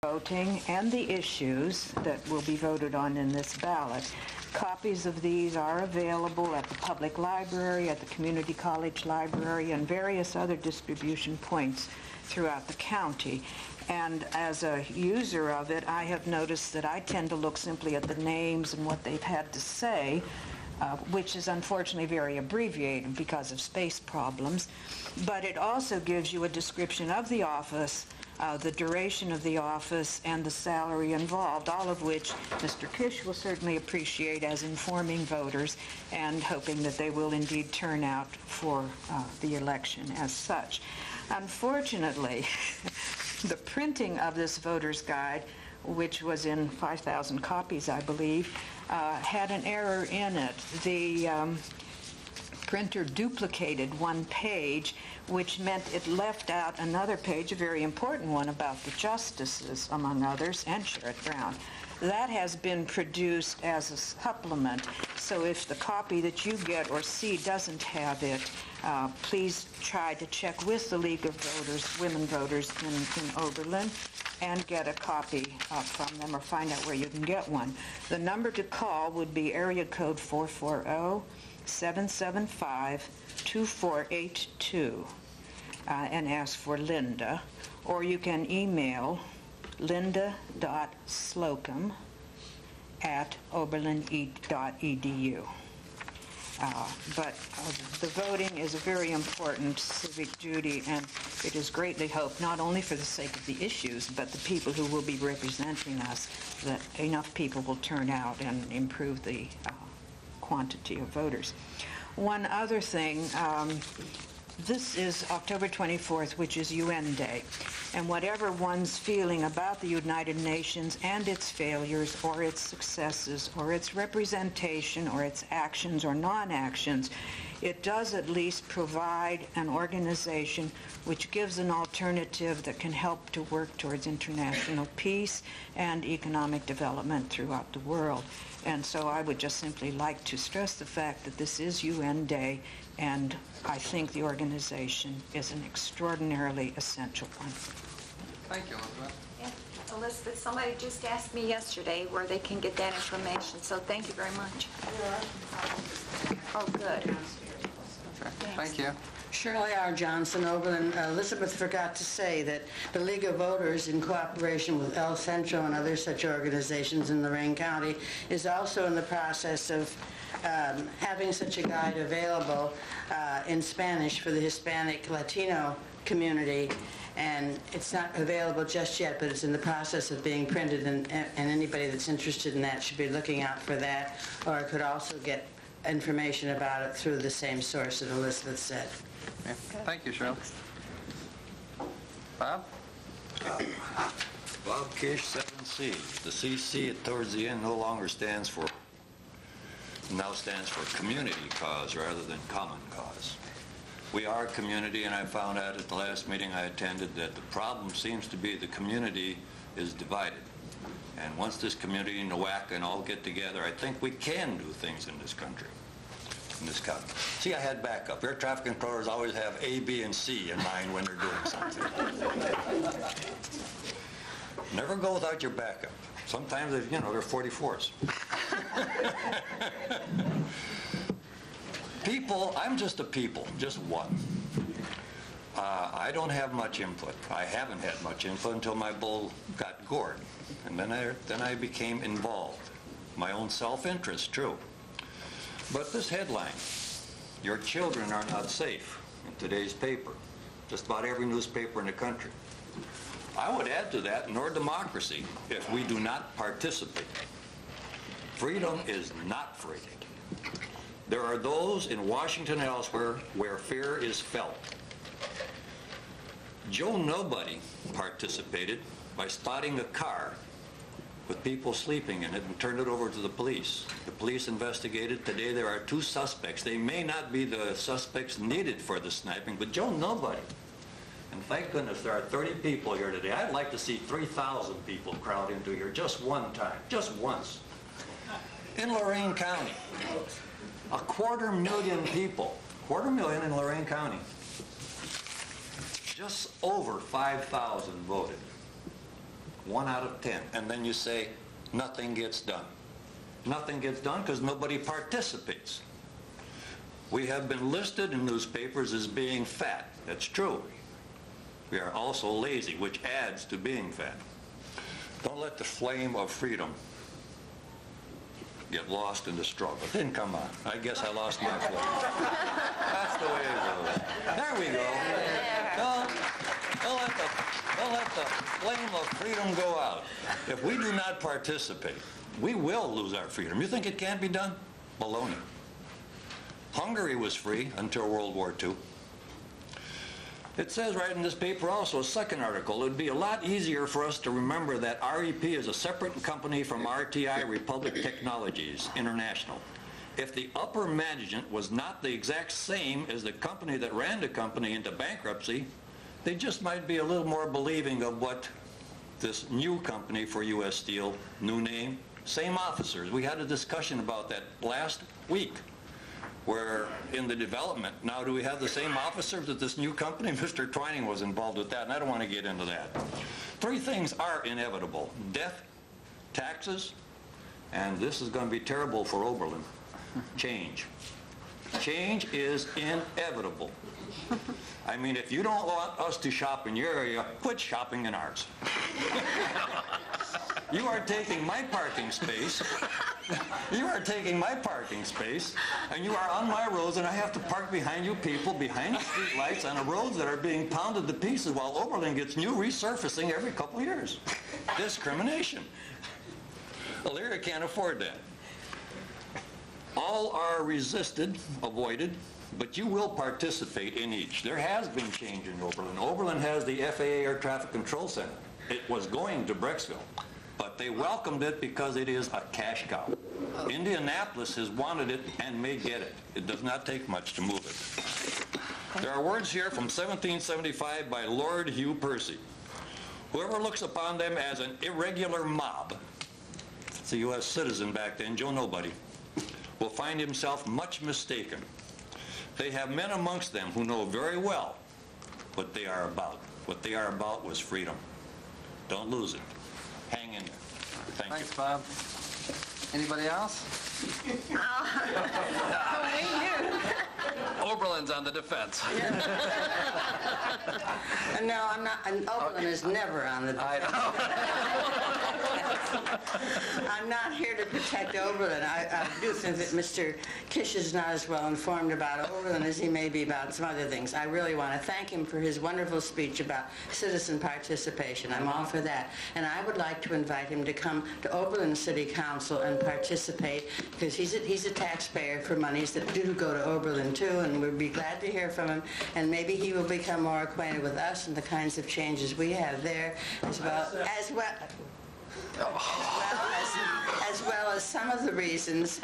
Speaker 11: voting and the issues that will be voted on in this ballot. Copies of these are available at the public library, at the community college library, and various other distribution points throughout the county. And as a user of it, I have noticed that I tend to look simply at the names and what they've had to say, which is unfortunately very abbreviated because of space problems. But it also gives you a description of the office, the duration of the office, and the salary involved, all of which Mr. Kish will certainly appreciate as informing voters and hoping that they will indeed turn out for the election as such. Unfortunately, the printing of this voter's guide, which was in 5,000 copies, I believe, had an error in it. The printer duplicated one page, which meant it left out another page, a very important one about the justices, among others, and Sherrod Brown. That has been produced as a supplement, so if the copy that you get or see doesn't have it, please try to check with the League of Voters, Women Voters in Oberlin, and get a copy from them, or find out where you can get one. The number to call would be area code 440-775-2482, and ask for Linda, or you can email linda.slocum@oberlin.edu. But the voting is a very important civic duty, and it is greatly hoped, not only for the sake of the issues, but the people who will be representing us, that enough people will turn out and improve the quantity of voters. One other thing, this is October 24th, which is UN Day, and whatever one's feeling about the United Nations and its failures or its successes or its representation or its actions or non-actions, it does at least provide an organization which gives an alternative that can help to work towards international peace and economic development throughout the world. And so I would just simply like to stress the fact that this is UN Day, and I think the organization is an extraordinarily essential one.
Speaker 2: Thank you, Elizabeth.
Speaker 5: Yeah, Elizabeth, somebody just asked me yesterday where they can get that information, so thank you very much. Oh, good.
Speaker 2: Okay, thank you.
Speaker 12: Shirley R. Johnson, Oberlin. Elizabeth forgot to say that the League of Voters, in cooperation with El Centro and other such organizations in Lorain County, is also in the process of having such a guide available in Spanish for the Hispanic Latino community. And it's not available just yet, but it's in the process of being printed, and anybody that's interested in that should be looking out for that, or could also get information about it through the same source that Elizabeth said.
Speaker 2: Yeah. Thank you, Shirley. Bob?
Speaker 8: Bob Kish, 7C. The CC towards the end no longer stands for, now stands for community cause rather than common cause. We are a community, and I found out at the last meeting I attended that the problem seems to be the community is divided. And once this community and the WAC and all get together, I think we can do things in this country, in this county. See, I had backup. Air traffic controllers always have A, B, and C in mind when they're doing something. Never go without your backup. Sometimes, they're 44s. People, I'm just a people, just one. I don't have much input. I haven't had much input until my bull got gored. And then I became involved. My own self-interest, true. But this headline, your children are not safe, in today's paper, just about every newspaper in the country. I would add to that, nor democracy, if we do not participate. Freedom is not free. There are those in Washington and elsewhere where fear is felt. Joe Nobody participated by spotting a car with people sleeping in it and turned it over to the police. The police investigated. Today there are 2 suspects. They may not be the suspects needed for the sniping, but Joe Nobody. And Thank goodness there are 30 people here today. I'd like to see 3,000 people crowd into here just one time, just once. In Lorain County, 250,000 people, 250,000 in Lorain County. Just over 5,000 voted. 1 out of 10. And then you say, nothing gets done. Nothing gets done because nobody participates. We have been listed in newspapers as being fat. That's true. We are also lazy, which adds to being fat. Don't let the flame of freedom get lost in the struggle. It didn't come on. I guess I lost my flame. That's the way it goes. There we go. Don't let the flame of freedom go out. If we do not participate, we will lose our freedom. You think it can't be done? Baloney. Hungary was free until World War II. It says right in this paper also, a second article, it would be a lot easier for us to remember that REP is a separate company from RTI Republic Technologies International. If the upper management was not the exact same as the company that ran the company into bankruptcy, they just might be a little more believing of what this new company for U.S. Steel, new name, same officers. We had a discussion about that last week, where in the development, now do we have the same officers at this new company? Mr. Twining was involved with that, and I don't want to get into that. 3 things are inevitable: death, taxes, and this is going to be terrible for Oberlin, change. Change is inevitable. I mean, if you don't want us to shop in your area, quit shopping in ours. You are taking my parking space. You are taking my parking space, and you are on my roads, and I have to park behind you people, behind the street lights, on the roads that are being pounded to pieces while Oberlin gets new resurfacing every couple of years. Discrimination. Elyria can't afford that. All are resisted, avoided, but you will participate in each. There has been change in Oberlin. Oberlin has the FAA Air Traffic Control Center. It was going to Brecksville, but they welcomed it because it is a cash cow. Indianapolis has wanted it and may get it. It does not take much to move it. There are words here from 1775 by Lord Hugh Percy. Whoever looks upon them as an irregular mob, it's a U.S. citizen back then, Joe Nobody, will find himself much mistaken. They have men amongst them who know very well what they are about. What they are about was freedom. Don't lose it. Hang in there.
Speaker 2: Thanks, Bob. Anybody else? Oberlin's on the defense.
Speaker 12: No, I'm not. Oberlin is never on the defense. I'm not here to protect Oberlin. I do think that Mr. Kish is not as well informed about Oberlin as he may be about some other things. I really want to thank him for his wonderful speech about citizen participation. I'm all for that. And I would like to invite him to come to Oberlin City Council and participate, because he's a taxpayer for monies that do go to Oberlin too, and we'd be glad to hear from him. And maybe he will become more acquainted with us and the kinds of changes we have there, as well as some of the reasons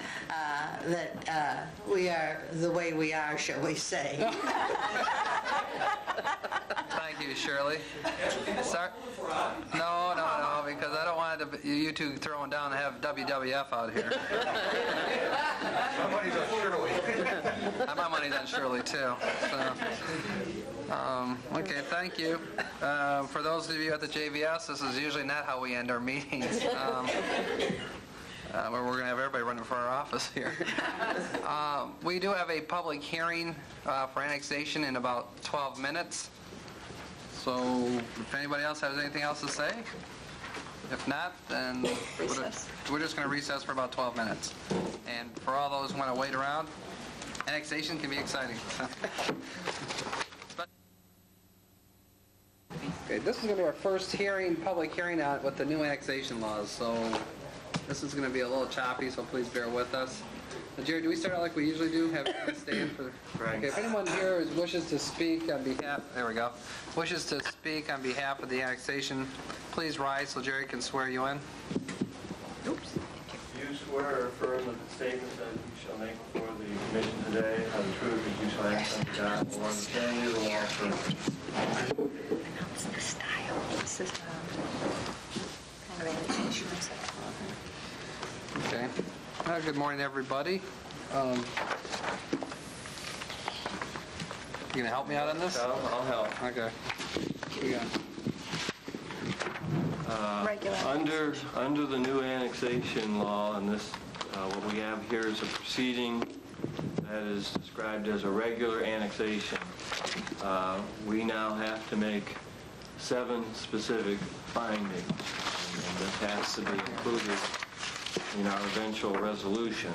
Speaker 12: that we are the way we are, shall we say.
Speaker 2: Thank you, Shirley. Sorry? No, because I don't want you two throwing down and have WWF out here.
Speaker 6: My money's on Shirley.
Speaker 2: My money's on Shirley, too. So, okay, thank you. For those of you at the JVS, this is usually not how we end our meetings. We're going to have everybody running for our office here. We do have a public hearing for annexation in about 12 minutes. So if anybody else has anything else to say? If not, then we're just going to recess for about 12 minutes. And for all those who want to wait around, annexation can be exciting. Okay, this is going to be our first hearing, public hearing with the new annexation laws. So this is going to be a little choppy, so please bear with us. Jerry, do we start out like we usually do? Have a stand for... Right. Okay, if anyone here wishes to speak on behalf... There we go. Wishes to speak on behalf of the annexation, please rise so Jerry can swear you in. Oops.
Speaker 13: swear or affirm that the statements that you shall make before the commission today are the truth as you shall act under God or understand you the law first?
Speaker 5: Announce the style. This is kind of annexation.
Speaker 2: Okay. Good morning, everybody. You gonna help me out on this?
Speaker 13: I'll help.
Speaker 2: Okay. Yeah.
Speaker 5: Regular.
Speaker 13: Under the new annexation law, and this, what we have here is a proceeding that is described as a regular annexation. We now have to make 7 specific findings, and this has to be included in our eventual resolution.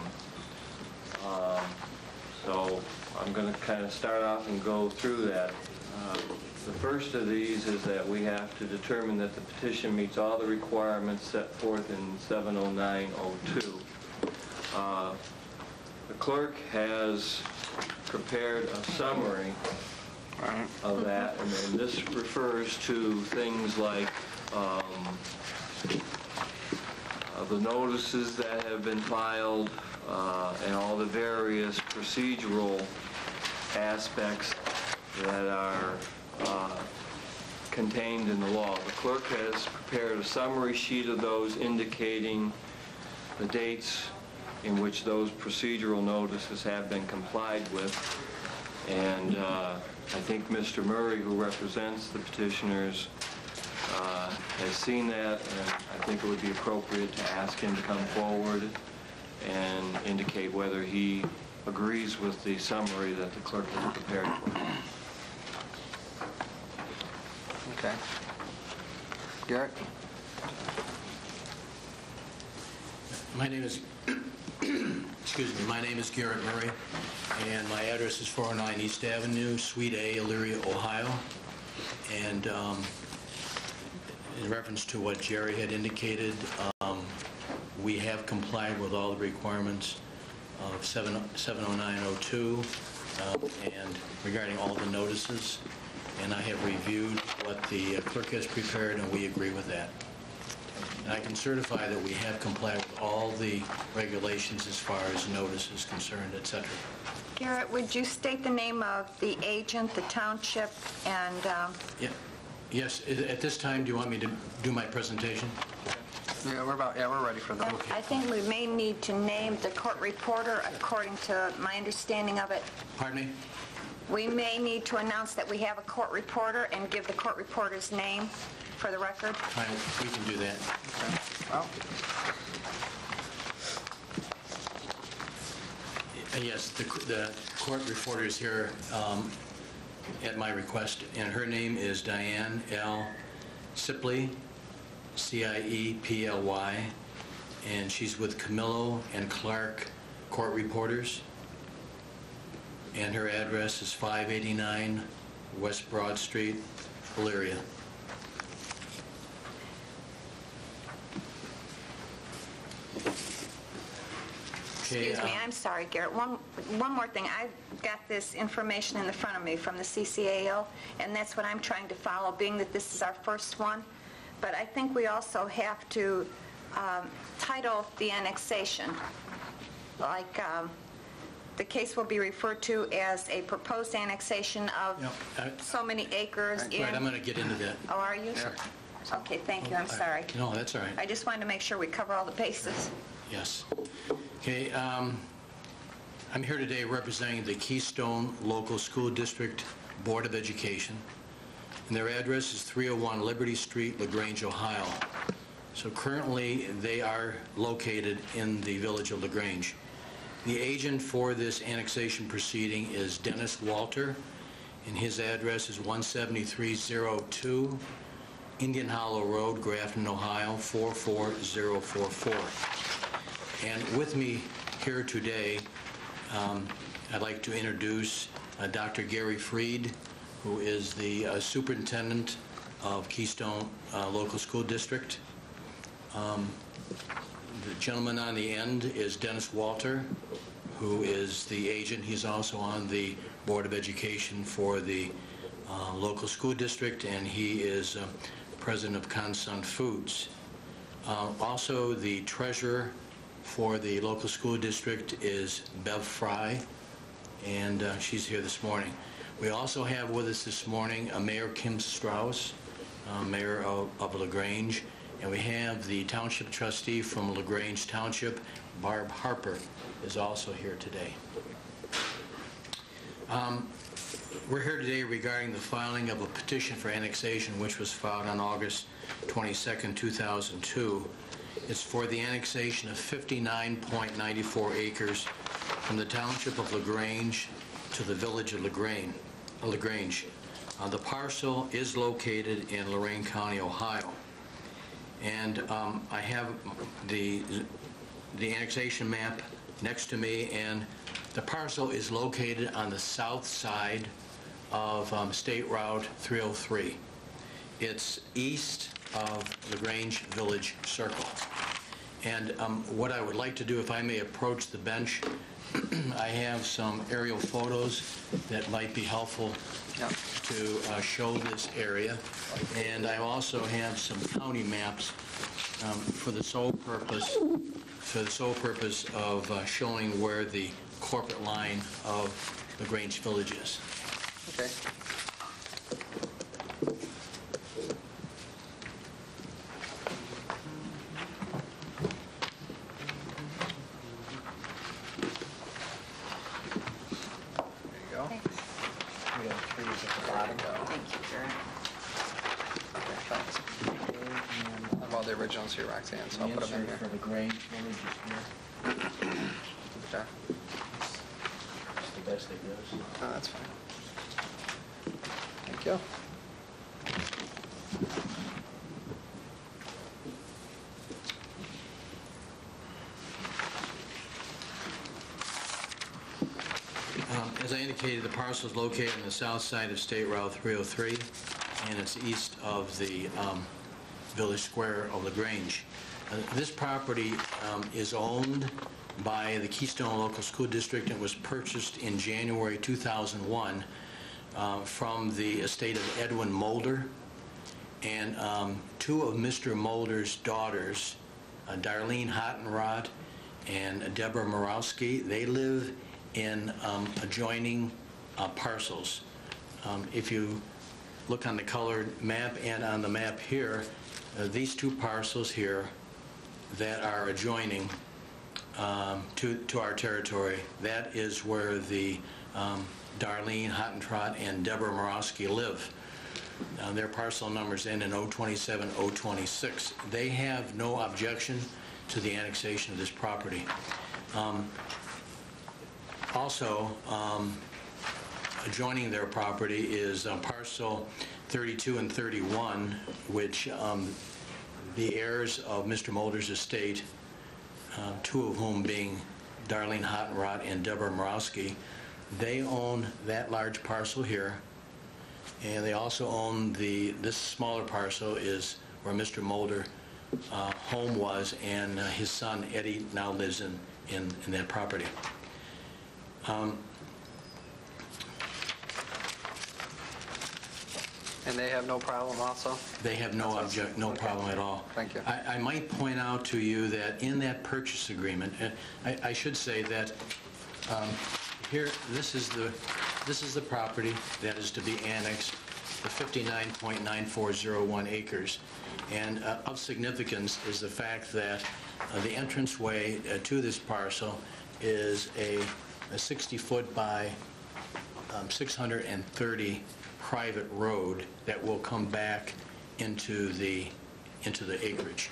Speaker 13: So I'm going to kind of start off and go through that. The first of these is that we have to determine that the petition meets all the requirements set forth in 70902. The clerk has prepared a summary of that, and this refers to things like the notices that have been filed and all the various procedural aspects that are contained in the law. The clerk has prepared a summary sheet of those indicating the dates in which those procedural notices have been complied with. And I think Mr. Murray, who represents the petitioners, has seen that, and I think it would be appropriate to ask him to come forward and indicate whether he agrees with the summary that the clerk has prepared for him.
Speaker 2: Okay. Garrett?
Speaker 14: My name is, excuse me, my name is Garrett Murray, and my address is 409 East Avenue, Suite A, Elyria, Ohio. And in reference to what Jerry had indicated, we have complied with all the requirements of 70902 and regarding all the notices. And I have reviewed what the clerk has prepared, and we agree with that. And I can certify that we have complied with all the regulations as far as notice is concerned, et cetera.
Speaker 5: Garrett, would you state the name of the agent, the township, and...
Speaker 14: Yeah. Yes. At this time, do you want me to do my presentation?
Speaker 2: Yeah, we're ready for that.
Speaker 5: I think we may need to name the court reporter according to my understanding of it.
Speaker 14: Pardon me?
Speaker 5: We may need to announce that we have a court reporter and give the court reporter's name for the record.
Speaker 14: Fine, we can do that.
Speaker 2: Okay. Well.
Speaker 14: Yes, the court reporter is here at my request, and her name is Diane L. Sipley, C-I-E-P-L-Y, and she's with Camillo and Clark Court Reporters, and her address is 589 West Broad Street, Elyria.
Speaker 5: Excuse me, I'm sorry, Garrett. One more thing. I've got this information in the front of me from the CCAO, and that's what I'm trying to follow, being that this is our first one. But I think we also have to title the annexation. Like, the case will be referred to as a proposed annexation of so many acres in...
Speaker 14: Right, I'm going to get into that.
Speaker 5: Oh, are you?
Speaker 14: Sure.
Speaker 5: Okay, thank you. I'm sorry.
Speaker 14: No, that's all right.
Speaker 5: I just wanted to make sure we cover all the bases.
Speaker 14: Yes. Okay, I'm here today representing the Keystone Local School District Board of Education, and their address is 301 Liberty Street, LaGrange, Ohio. So currently, they are located in the village of LaGrange. The agent for this annexation proceeding is Dennis Walter, and his address is 17302 Indian Hollow Road, Grafton, Ohio, 44044. And with me here today, I'd like to introduce Dr. Gary Freed, who is the Superintendent of Keystone Local School District. The gentleman on the end is Dennis Walter, who is the agent. He's also on the Board of Education for the local school district, and he is president of Consun Foods. Also, the treasurer for the local school district is Bev Fry, and she's here this morning. We also have with us this morning Mayor Kim Strauss, Mayor of LaGrange, and we have the Township Trustee from LaGrange Township, Barb Harper, is also here today. We're here today regarding the filing of a petition for annexation, which was filed on August 22nd, 2002. It's for the annexation of 59.94 acres from the Township of LaGrange to the village of LaGrange. The parcel is located in Lorain County, Ohio. And I have the annexation map next to me, and the parcel is located on the south side of State Route 303. It's east of LaGrange Village Circle. And what I would like to do, if I may approach the bench, I have some aerial photos that might be helpful to show this area. And I also have some county maps for the sole purpose of showing where the corporate line of LaGrange Village is.
Speaker 2: Okay. Originals here, Roxanne, so I'll put them in here.
Speaker 14: For the LaGrange Village is here.
Speaker 2: Okay.
Speaker 14: It's the best it goes.
Speaker 2: Oh, that's fine. Thank you.
Speaker 14: As I indicated, the parcel is located on the south side of State Route 303, and it's east of the Village Square of LaGrange. This property is owned by the Keystone Local School District and was purchased in January 2001 from the estate of Edwin Mulder. And two of Mr. Mulder's daughters, Darlene Hottenrod and Deborah Morawski, they live in adjoining parcels. If you look on the colored map and on the map here, these two parcels here that are adjoining to our territory, that is where the Darlene Hottentrott and Deborah Morawski live. Their parcel numbers end in 027, 026. They have no objection to the annexation of this property. Also, adjoining their property is parcel 32 and 31, which the heirs of Mr. Mulder's estate, two of whom being Darlene Hottenrott and Deborah Morawski, they own that large parcel here, and they also own this smaller parcel is where Mr. Mulder home was, and his son Eddie now lives in that property.
Speaker 2: And they have no problem also?
Speaker 14: They have no problem at all.
Speaker 2: Thank you.
Speaker 14: I might point out to you that in that purchase agreement, I should say that here, this is the property that is to be annexed, the 59.9401 acres. And of significance is the fact that the entranceway to this parcel is a 60-foot by 630 private road that will come back into the acreage.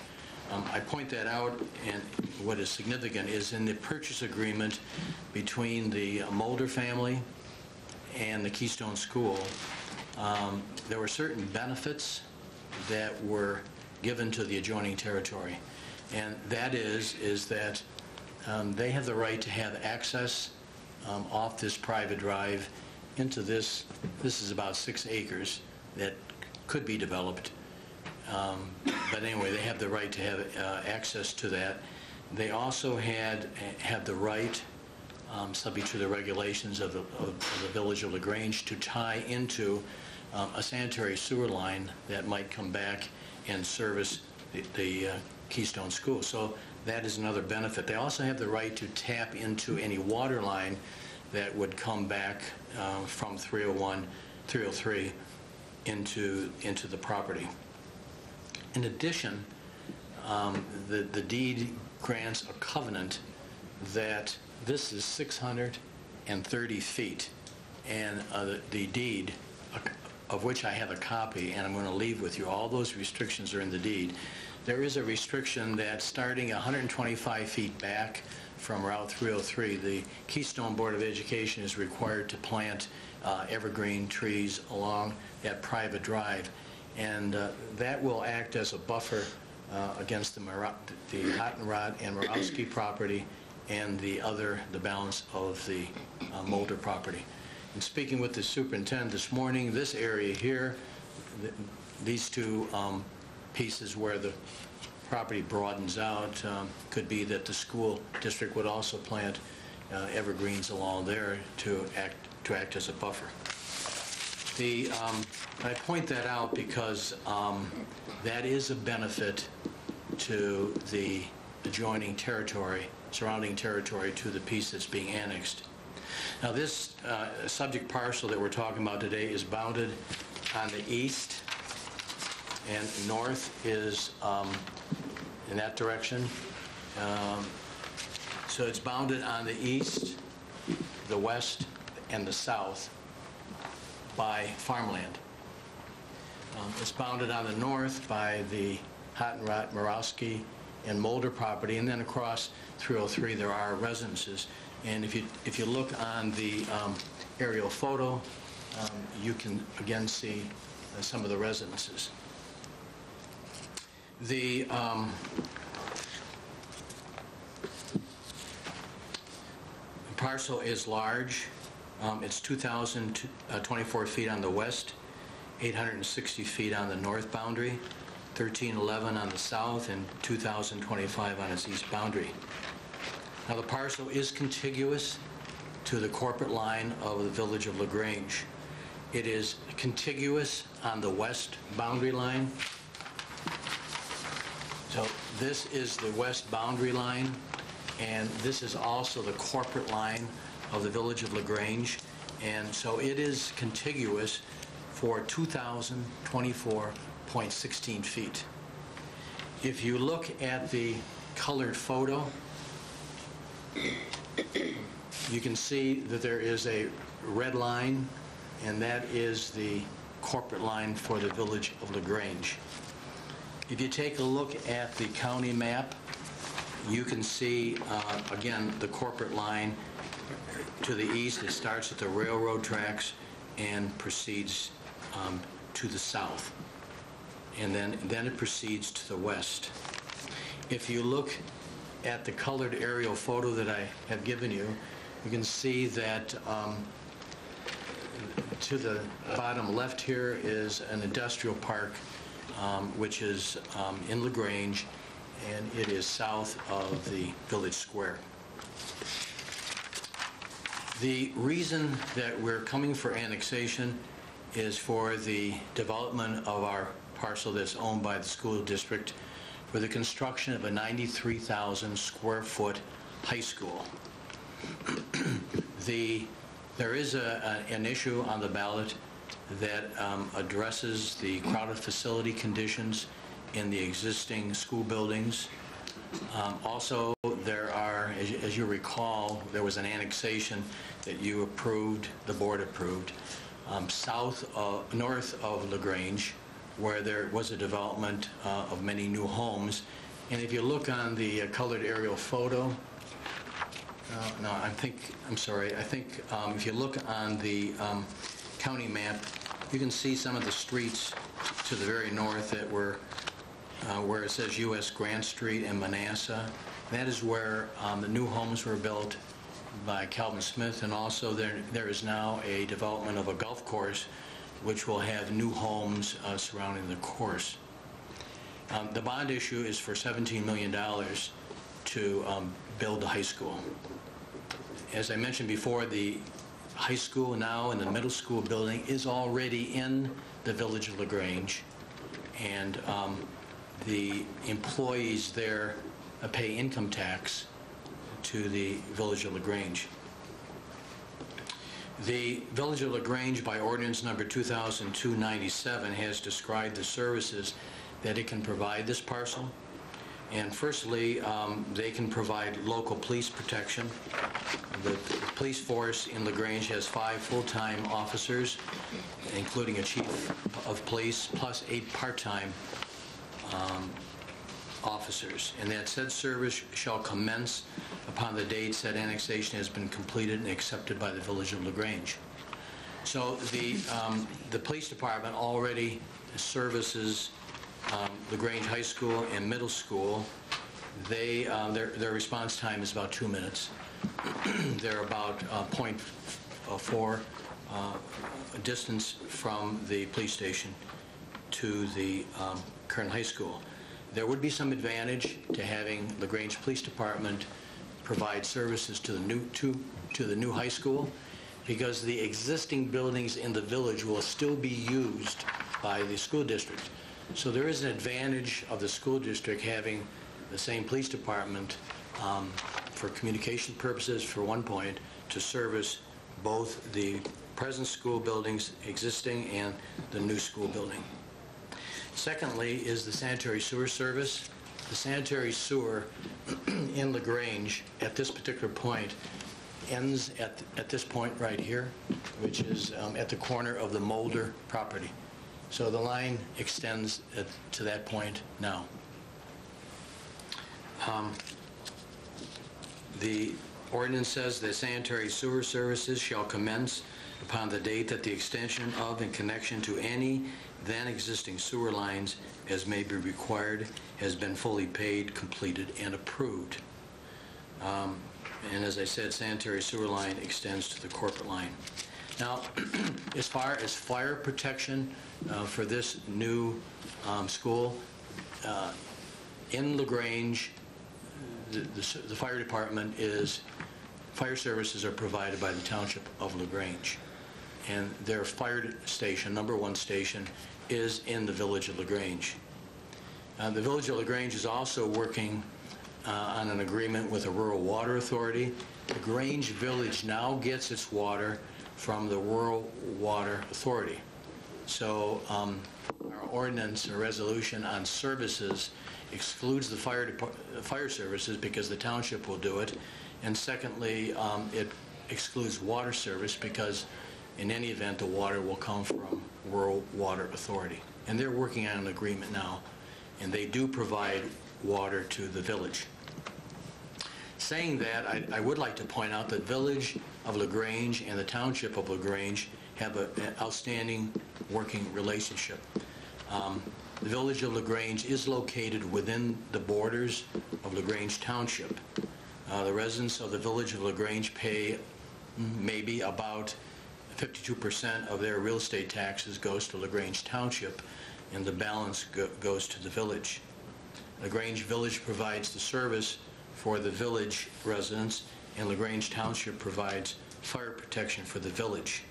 Speaker 14: I point that out, and what is significant is in the purchase agreement between the Mulder family and the Keystone School, there were certain benefits that were given to the adjoining territory, and that is that they have the right to have access off this private drive into this. This is about 6 acres that could be developed. But anyway, they have the right to have access to that. They also have the right, subject to the regulations of the village of LaGrange, to tie into a sanitary sewer line that might come back and service the Keystone School. So that is another benefit. They also have the right to tap into any water line that would come back from 301, 303 into the property. In addition, the deed grants a covenant that this is 630 feet, and the deed, of which I have a copy, and I'm going to leave with you, all those restrictions are in the deed. There is a restriction that starting 125 feet back from Route 303, the Keystone Board of Education is required to plant evergreen trees along that private drive, and that will act as a buffer against the Hottenrod and Murawski property and the balance of the Mulder property. And speaking with the superintendent this morning, this area here, these two pieces where the property broadens out, could be that the school district would also plant evergreens along there to act as a buffer. I point that out because that is a benefit to the adjoining territory, surrounding territory, to the piece that's being annexed. Now, this subject parcel that we're talking about today is bounded on the east, and north is in that direction. So it's bounded on the east, the west, and the south by farmland. It's bounded on the north by the Hottenrod, Murawski, and Mulder property, and then across 303 there are residences. And if you look on the aerial photo, you can again see some of the residences. The parcel is large. It's 2,024 feet on the west, 860 feet on the north boundary, 1,311 on the south, and 2,025 on its east boundary. Now, the parcel is contiguous to the corporate line of the village of LaGrange. It is contiguous on the west boundary line. So this is the west boundary line, and this is also the corporate line of the village of LaGrange. And so it is contiguous for 2,024.16 feet. If you look at the colored photo, you can see that there is a red line, and that is the corporate line for the village of LaGrange. If you take a look at the county map, you can see, again, the corporate line to the east. It starts at the railroad tracks and proceeds to the south, and then it proceeds to the west. If you look at the colored aerial photo that I have given you, you can see that to the bottom left here is an industrial park, which is in LaGrange, and it is south of the village square. The reason that we're coming for annexation is for the development of our parcel that's owned by the school district for the construction of a 93,000 square foot high school. There is an issue on the ballot that addresses the crowded facility conditions in the existing school buildings. Also, there are, as you recall, there was an annexation that you approved, the board approved, north of LaGrange, where there was a development of many new homes. And if you look on the colored aerial photo, I think if you look on the county map, you can see some of the streets to the very north that were where it says U.S. Grant Street and Manasseh. That is where the new homes were built by Calvin Smith, and also there is now a development of a golf course which will have new homes surrounding the course. The bond issue is for $17 million to build the high school. As I mentioned before, the high school now and the middle school building is already in the village of LaGrange, and the employees there pay income tax to the Village of LaGrange. The Village of LaGrange, by ordinance number 2002-97, has described the services that it can provide this parcel. And firstly, they can provide local police protection. The police force in LaGrange has 5 full-time officers, including a chief of police, plus 8 part-time officers. And that said service shall commence upon the date said annexation has been completed and accepted by the Village of LaGrange. So the police department already services LaGrange High School and Middle School. Their response time is about 2 minutes. They're about 0.4 distance from the police station to the current high school. There would be some advantage to having LaGrange Police Department provide services to the new high school, because the existing buildings in the village will still be used by the school district. So there is an advantage of the school district having the same police department for communication purposes, for one point, to service both the present school buildings existing and the new school building. Secondly is the sanitary sewer service. The sanitary sewer in LaGrange at this particular point ends at this point right here, which is at the corner of the Mulder property. So the line extends to that point now. The ordinance says that sanitary sewer services shall commence upon the date that the extension of and connection to any then existing sewer lines as may be required has been fully paid, completed, and approved. And as I said, sanitary sewer line extends to the corporate line. Now, as far as fire protection for this new school, in LaGrange, the fire department fire services are provided by the Township of LaGrange. And their fire station, #1 station, is in the Village of LaGrange. The Village of LaGrange is also working on an agreement with the Rural Water Authority. LaGrange Village now gets its water from the Rural Water Authority. So our ordinance or resolution on services excludes the fire services because the township will do it. And secondly, it excludes water service because in any event the water will come from Rural Water Authority. And they're working on an agreement now, and they do provide water to the village. Saying that, I would like to point out that Village of LaGrange and the Township of LaGrange have an outstanding working relationship. The Village of LaGrange is located within the borders of LaGrange Township. The residents of the Village of LaGrange pay maybe about 52% of their real estate taxes goes to LaGrange Township, and the balance goes to the village. LaGrange Village provides the service for the village residents, and LaGrange Township provides fire protection for the village.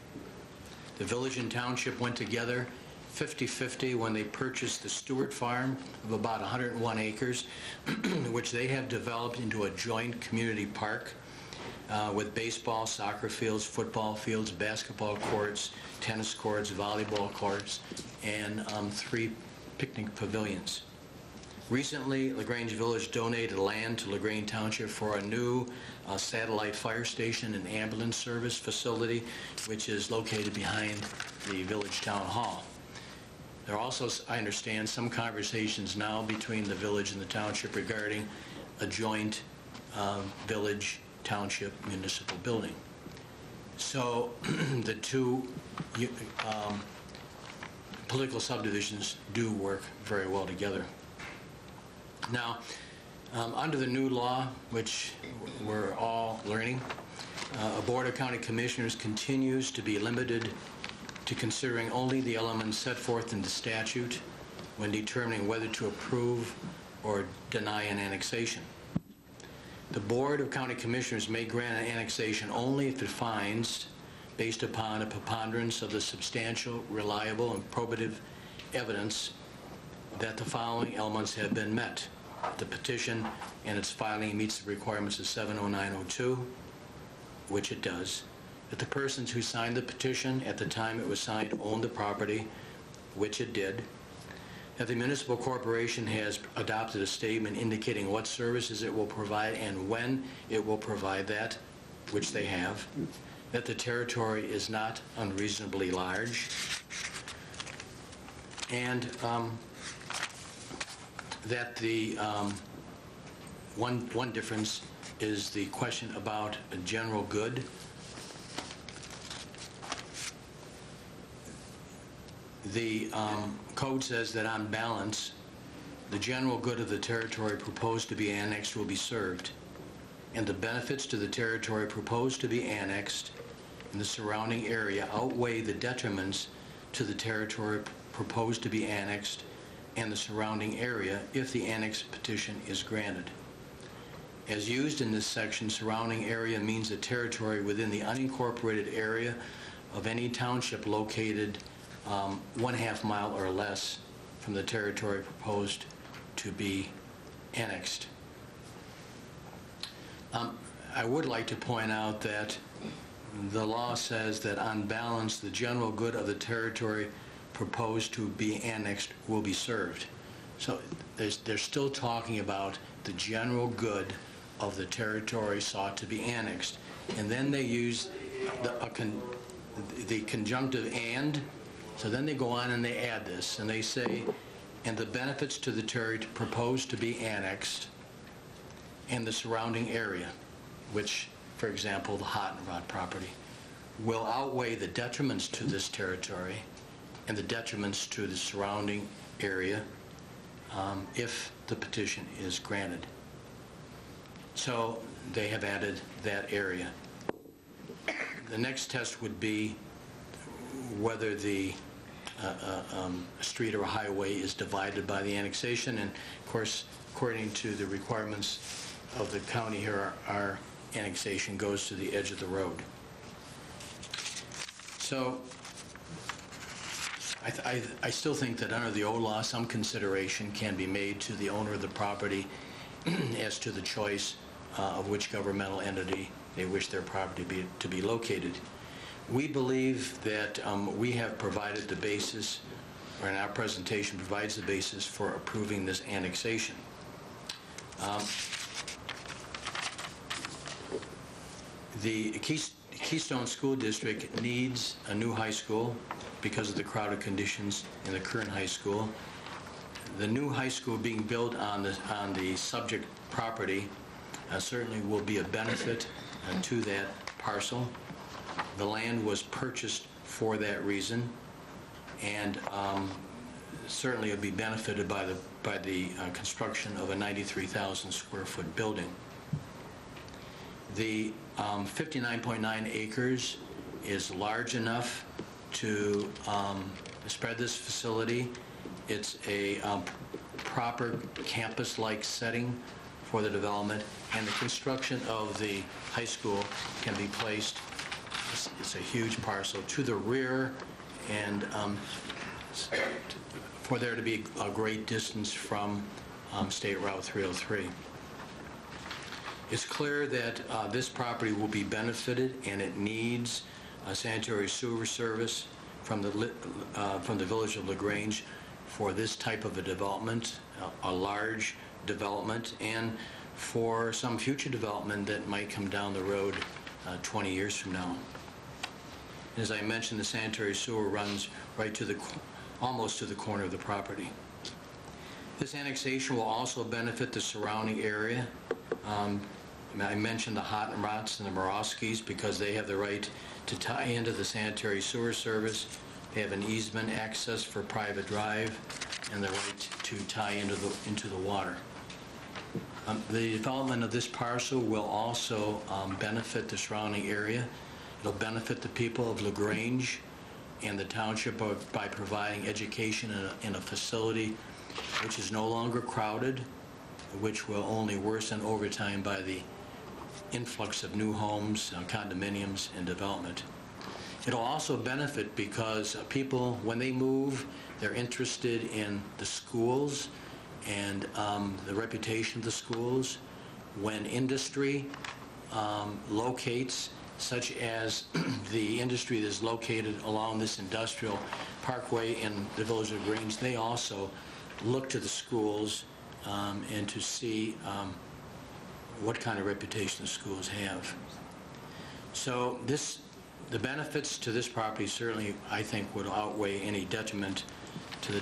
Speaker 14: The village and township went together 50-50 when they purchased the Stewart Farm of about 101 acres, which they have developed into a joint community park with baseball, soccer fields, football fields, basketball courts, tennis courts, volleyball courts, and 3 picnic pavilions. Recently, LaGrange Village donated land to LaGrange Township for a new satellite fire station and ambulance service facility, which is located behind the Village Town Hall. There are also, I understand, some conversations now between the village and the township regarding a joint village township municipal building. So the two political subdivisions do work very well together. Now, under the new law, which we're all learning, a Board of County Commissioners continues to be limited to considering only the elements set forth in the statute when determining whether to approve or deny an annexation. The Board of County Commissioners may grant an annexation only if it finds, based upon a preponderance of the substantial, reliable, and probative evidence, that the following elements have been met. the petition and its filing meets the requirements of 70902, which it does, that the persons who signed the petition at the time it was signed owned the property, which it did, that the municipal corporation has adopted a statement indicating what services it will provide and when it will provide that, which they have, that the territory is not unreasonably large, and that the one difference is the question about a general good. The code says that on balance, the general good of the territory proposed to be annexed will be served, and the benefits to the territory proposed to be annexed in the surrounding area outweigh the detriments to the territory proposed to be annexed and the surrounding area if the annex petition is granted. As used in this section, surrounding area means the territory within the unincorporated area of any township located 1/2 mile or less from the territory proposed to be annexed. I would like to point out that the law says that on balance, the general good of the territory proposed to be annexed will be served. So they're still talking about the general good of the territory sought to be annexed. And then they use the conjunctive and, so then they go on and they add this, and they say, and the benefits to the territory proposed to be annexed and the surrounding area, which, for example, the Hot and Rod property, will outweigh the detriments to this territory and the detriments to the surrounding area if the petition is granted. So they have added that area. The next test would be whether the street or a highway is divided by the annexation, and of course, according to the requirements of the county here, our annexation goes to the edge of the road. So I still think that under the old law, some consideration can be made to the owner of the property as to the choice of which governmental entity they wish their property to be located. We believe that we have provided the basis, or in our presentation provides the basis for approving this annexation. The Keystone School District needs a new high school because of the crowded conditions in the current high school. The new high school being built on the subject property certainly will be a benefit to that parcel. The land was purchased for that reason, and certainly it'll be benefited by the construction of a 93,000 square foot building. The 59.9 acres is large enough to spread this facility. It's a proper campus-like setting for the development, and the construction of the high school can be placed, it's a huge parcel, to the rear, and for there to be a great distance from State Route 303. It's clear that this property will be benefited, and it needs a sanitary sewer service from the village of LaGrange for this type of a development, a large development, and for some future development that might come down the road 20 years from now. As I mentioned, the sanitary sewer runs right to almost to the corner of the property. This annexation will also benefit the surrounding area. I mentioned the Hot and Rots and the Morowskis because they have the right to tie into the sanitary sewer service. They have an easement access for private drive and the right to tie into the water. The development of this parcel will also benefit the surrounding area. It'll benefit the people of LaGrange and the township by providing education in a facility which is no longer crowded, which will only worsen over time by the influx of new homes, condominiums, and development. It'll also benefit because people, when they move, they're interested in the schools and the reputation of the schools. When industry locates, such as the industry that is located along this industrial parkway in the village of LaGrange, they also look to the schools and to see what kind of reputation the schools have. So the benefits to this property certainly, I think, would outweigh any detriment to the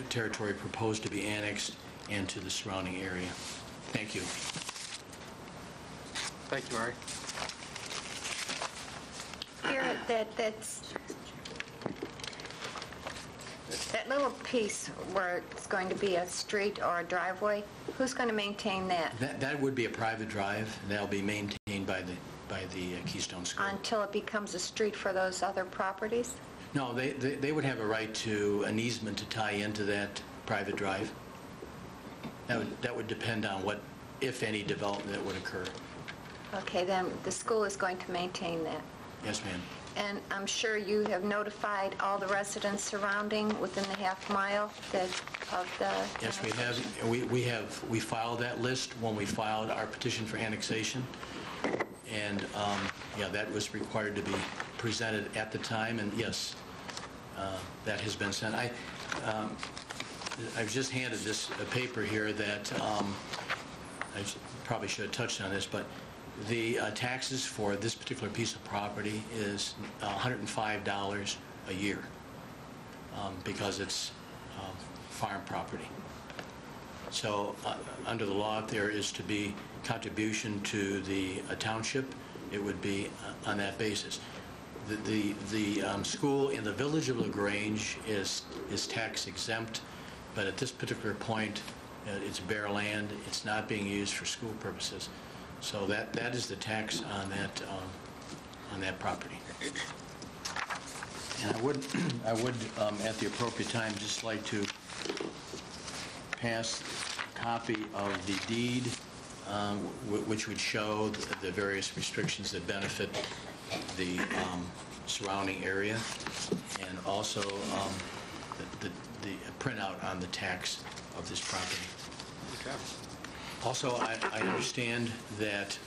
Speaker 14: territory proposed to be annexed and to the surrounding area. Thank you.
Speaker 2: Thank you, Murray.
Speaker 5: Garrett, that little piece where it's going to be a street or a driveway, who's going to maintain that?
Speaker 14: That would be a private drive, and that'll be maintained by the Keystone School.
Speaker 5: Until it becomes a street for those other properties?
Speaker 14: No, they would have a right to an easement to tie into that private drive. That would depend on what, if any, development that would occur.
Speaker 5: Okay, then the school is going to maintain that.
Speaker 14: Yes, ma'am.
Speaker 5: And I'm sure you have notified all the residents surrounding within the half mile of the...
Speaker 14: Yes, we have. We filed that list when we filed our petition for annexation. And, yeah, that was required to be presented at the time, and yes, that has been sent. I've just handed this paper here that I probably should have touched on this, but the taxes for this particular piece of property is $105 a year because it's farm property. So under the law, if there is to be contribution to the township, it would be on that basis. The school in the village of LaGrange is tax exempt, but at this particular point, it's bare land. It's not being used for school purposes. So that is the tax on that property. And I would at the appropriate time just like to pass a copy of the deed, which would show the various restrictions that benefit the surrounding area, and also the printout on the tax of this property.
Speaker 2: Okay.
Speaker 14: Also, I understand that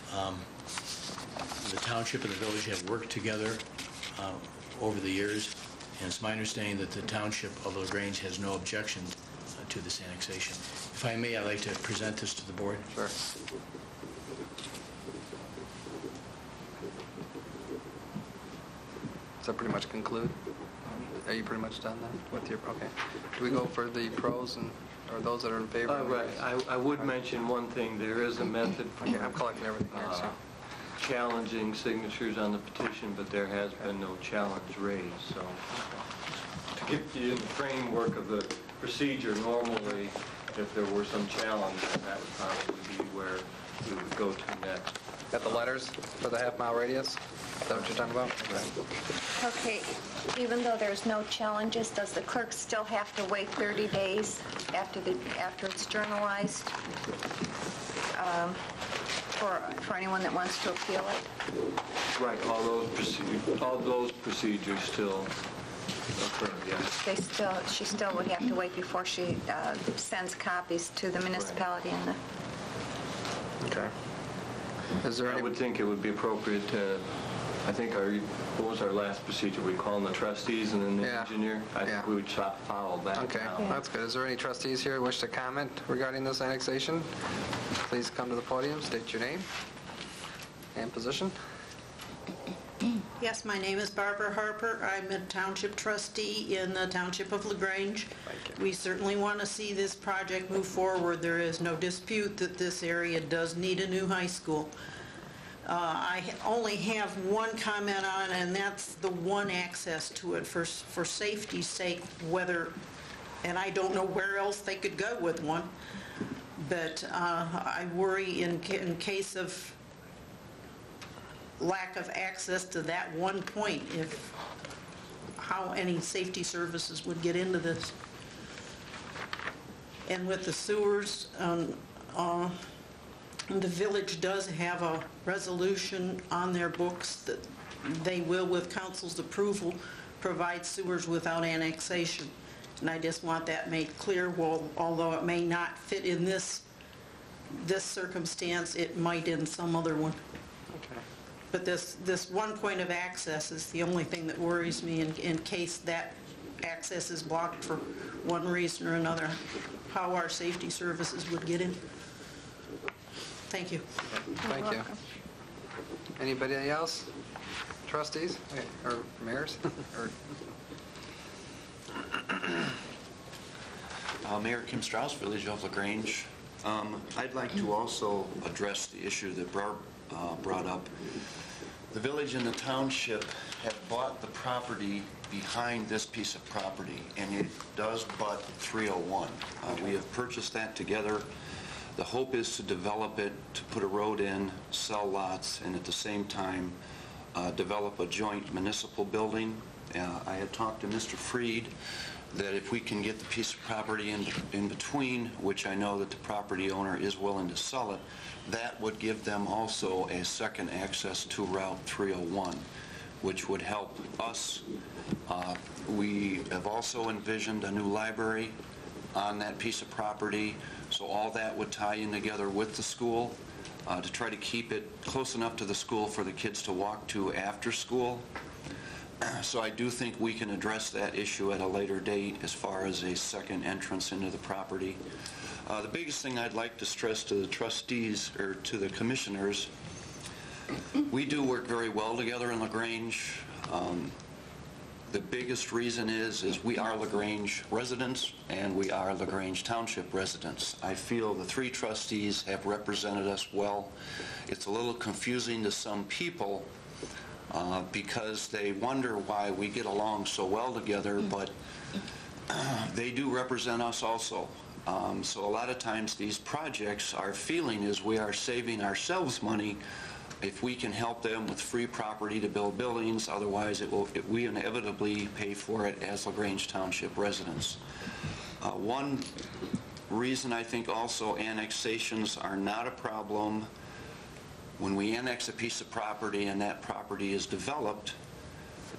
Speaker 14: the township and the village have worked together over the years, and it's my understanding that the township of LaGrange has no objection to this annexation. If I may, I'd like to present this to the board.
Speaker 2: Sure. Does that pretty much conclude? Are you pretty much done then with your, okay. Do we go for the pros or those that are in favor?
Speaker 13: Right. I would mention one thing. There is a method for
Speaker 2: Okay, I'm collecting everything here, so.
Speaker 13: challenging signatures on the petition, but there has been no challenge raised. So to get you in the framework of the procedure, normally, if there were some challenge, that would probably be where we would go to next.
Speaker 2: Got the letters for the half-mile radius? Is that what you're talking about?
Speaker 13: Right.
Speaker 5: Okay, even though there's no challenges, does the clerk still have to wait 30 days after it's journalized for anyone that wants to appeal it?
Speaker 13: Right, all those procedures still occur, yes.
Speaker 5: She still would have to wait before she sends copies to the municipality and the...
Speaker 2: Okay. Is there
Speaker 13: I
Speaker 2: any...
Speaker 13: would think it would be appropriate to, I think what was our last procedure? We call them the trustees and then the engineer? I think we would follow that.
Speaker 2: Okay, that's good. Is there any trustees here who wish to comment regarding this annexation? Please come to the podium, state your name and position.
Speaker 12: Yes, my name is Barbara Harper. I'm a township trustee in the Township of LaGrange. We certainly want to see this project move forward. There is no dispute that this area does need a new high school. I only have one comment on it, and that's the one access to it for safety's sake, whether, and I don't know where else they could go with one, but I worry in case of lack of access to that one point, how any safety services would get into this. And with the sewers, the village does have a resolution on their books that they will, with council's approval, provide sewers without annexation. And I just want that made clear, well, although it may not fit in this circumstance, it might in some other one.
Speaker 2: Okay.
Speaker 12: But this one point of access is the only thing that worries me in case that access is blocked for one reason or another, how our safety services would get in. Thank you.
Speaker 2: Thank you. Anybody else? Trustees or mayors? Or
Speaker 15: Mayor Kim Strauss, Village of LaGrange. I'd like to also address the issue that brought up. The village and the township have bought the property behind this piece of property, and it does butt 301. We have purchased that together. The hope is to develop it, to put a road in, sell lots, and at the same time develop a joint municipal building. I had talked to Mr. Freed that if we can get the piece of property in between, which I know that the property owner is willing to sell it, that would give them also a second access to Route 301, which would help us. We have also envisioned a new library on that piece of property, so all that would tie in together with the school to try to keep it close enough to the school for the kids to walk to after school. So I do think we can address that issue at a later date as far as a second entrance into the property. The biggest thing I'd like to stress to the trustees or to the commissioners, we do work very well together in LaGrange. The biggest reason is we are LaGrange residents and we are LaGrange Township residents. I feel the three trustees have represented us well. It's a little confusing to some people because they wonder why we get along so well together, but they do represent us also. So a lot of times these projects, our feeling is we are saving ourselves money if we can help them with free property to build buildings. Otherwise, we inevitably pay for it as LaGrange Township residents. One reason I think also annexations are not a problem. When we annex a piece of property and that property is developed,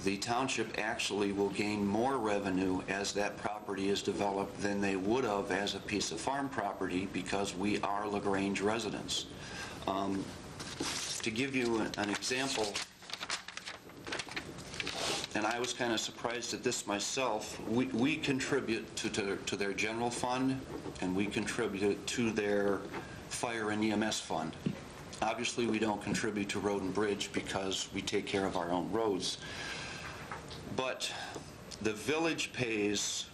Speaker 15: the township actually will gain more revenue as that property is developed than they would have as a piece of farm property because we are LaGrange residents. To give you an example, and I was kind of surprised at this myself, we contribute to their general fund and we contribute to their fire and EMS fund. Obviously, we don't contribute to road and bridge because we take care of our own roads. But the village pays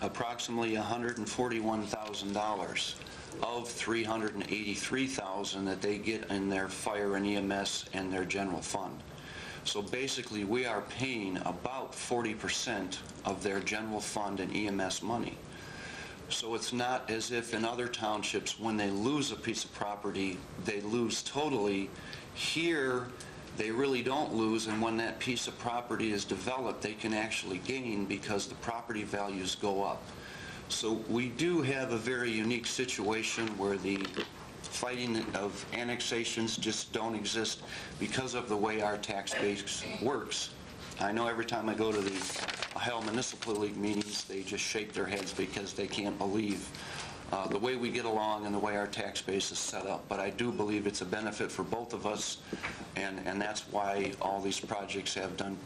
Speaker 15: approximately $141,000 of $383,000 that they get in their fire and EMS and their general fund. So basically, we are paying about 40% of their general fund and EMS money. So it's not as if in other townships, when they lose a piece of property, they lose totally. Here, they really don't lose, and when that piece of property is developed, they can actually gain because the property values go up. So we do have a very unique situation where the fighting of annexations just don't exist because of the way our tax base works. I know every time I go to the Ohio Municipal League meetings, they just shake their heads because they can't believe the way we get along and the way our tax base is set up. But I do believe it's a benefit for both of us, and that's why all these projects have done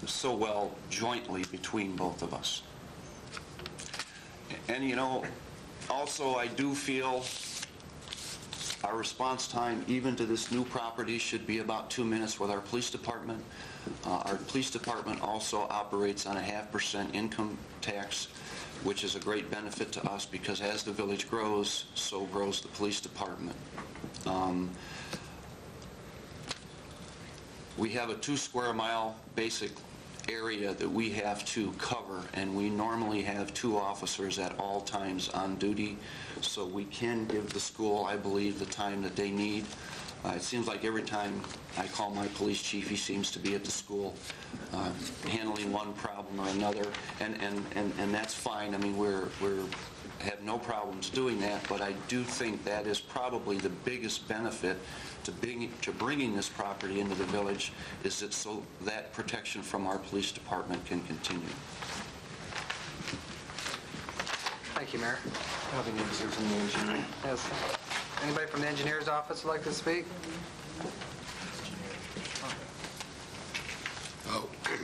Speaker 15: so well jointly between both of us. And you know, also I do feel our response time, even to this new property, should be about 2 minutes with our police department. Our police department also operates on a 0.5% income tax, which is a great benefit to us because as the village grows, so grows the police department. We have a 2 square mile basic area that we have to cover, and we normally have 2 officers at all times on duty, so we can give the school, I believe, the time that they need. It seems like every time I call my police chief, he seems to be at the school handling one problem or another, and that's fine. I mean, we have no problems doing that, but I do think that is probably the biggest benefit to bringing this property into the village, is that so that protection from our police department can continue.
Speaker 2: Thank you, Mayor.
Speaker 13: I don't think you deserve from the engineer.
Speaker 2: Yes. Anybody from the engineer's office would like to speak?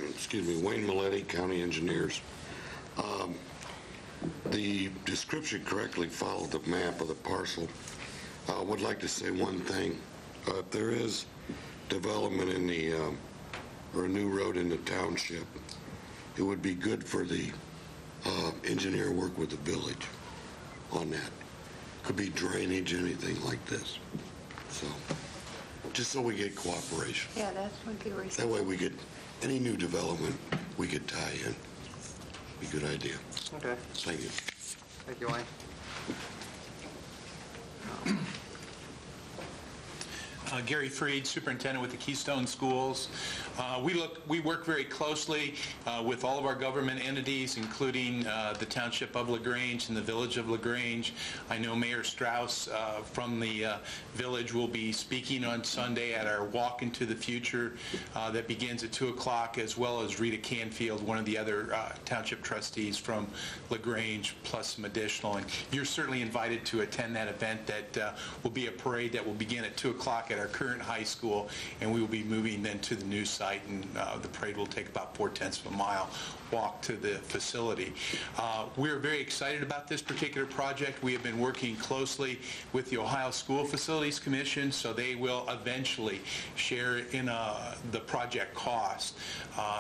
Speaker 16: Excuse me, Wayne Milletti, County Engineers. The description correctly followed the map of the parcel. I would like to say one thing. If there is development in the, or a new road in the township, it would be good for the engineer work with the village on that. Could be drainage, anything like this. So, just so we get cooperation.
Speaker 5: Yeah, that would be reasonable.
Speaker 16: That way we get, any new development, we could tie in. Be a good idea.
Speaker 2: Okay.
Speaker 16: Thank you.
Speaker 2: Thank you, Wayne.
Speaker 17: Gary Freed, Superintendent with the Keystone Schools. We work very closely with all of our government entities, including the Township of LaGrange and the Village of LaGrange. I know Mayor Strauss from the Village will be speaking on Sunday at our Walk into the Future that begins at 2 o'clock, as well as Rita Canfield, one of the other Township trustees from LaGrange, plus some additional. And you're certainly invited to attend that event. That will be a parade that will begin at 2 o'clock at our current high school, and we will be moving then to the new site, and the parade will take about 4/10 of a mile walk to the facility. We're very excited about this particular project. We have been working closely with the Ohio School Facilities Commission, so they will eventually share in the project cost.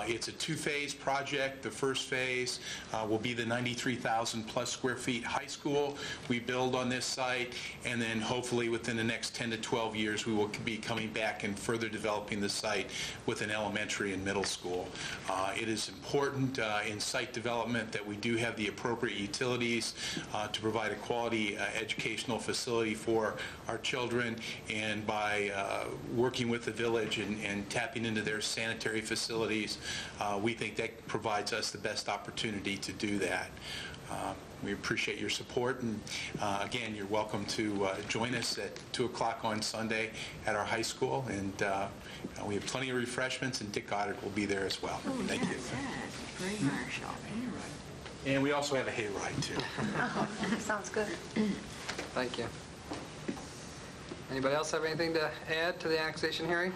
Speaker 17: It's a two-phase project. The first phase will be the 93,000 plus square feet high school we build on this site, and then hopefully within the next 10 to 12 years we will be coming back and further developing the site with an elementary and middle school. It is important in site development that we do have the appropriate utilities to provide a quality educational facility for our children, and by working with the village and tapping into their sanitary facilities, we think that provides us the best opportunity to do that. We appreciate your support, and again, you're welcome to join us at 2 o'clock on Sunday at our high school, and we have plenty of refreshments, and Dick Goddard will be there as well. Thank you.
Speaker 5: Great, Marshall.
Speaker 17: And we also have a hayride, too.
Speaker 5: Oh, sounds good.
Speaker 2: Thank you. Anybody else have anything to add to the annexation hearing?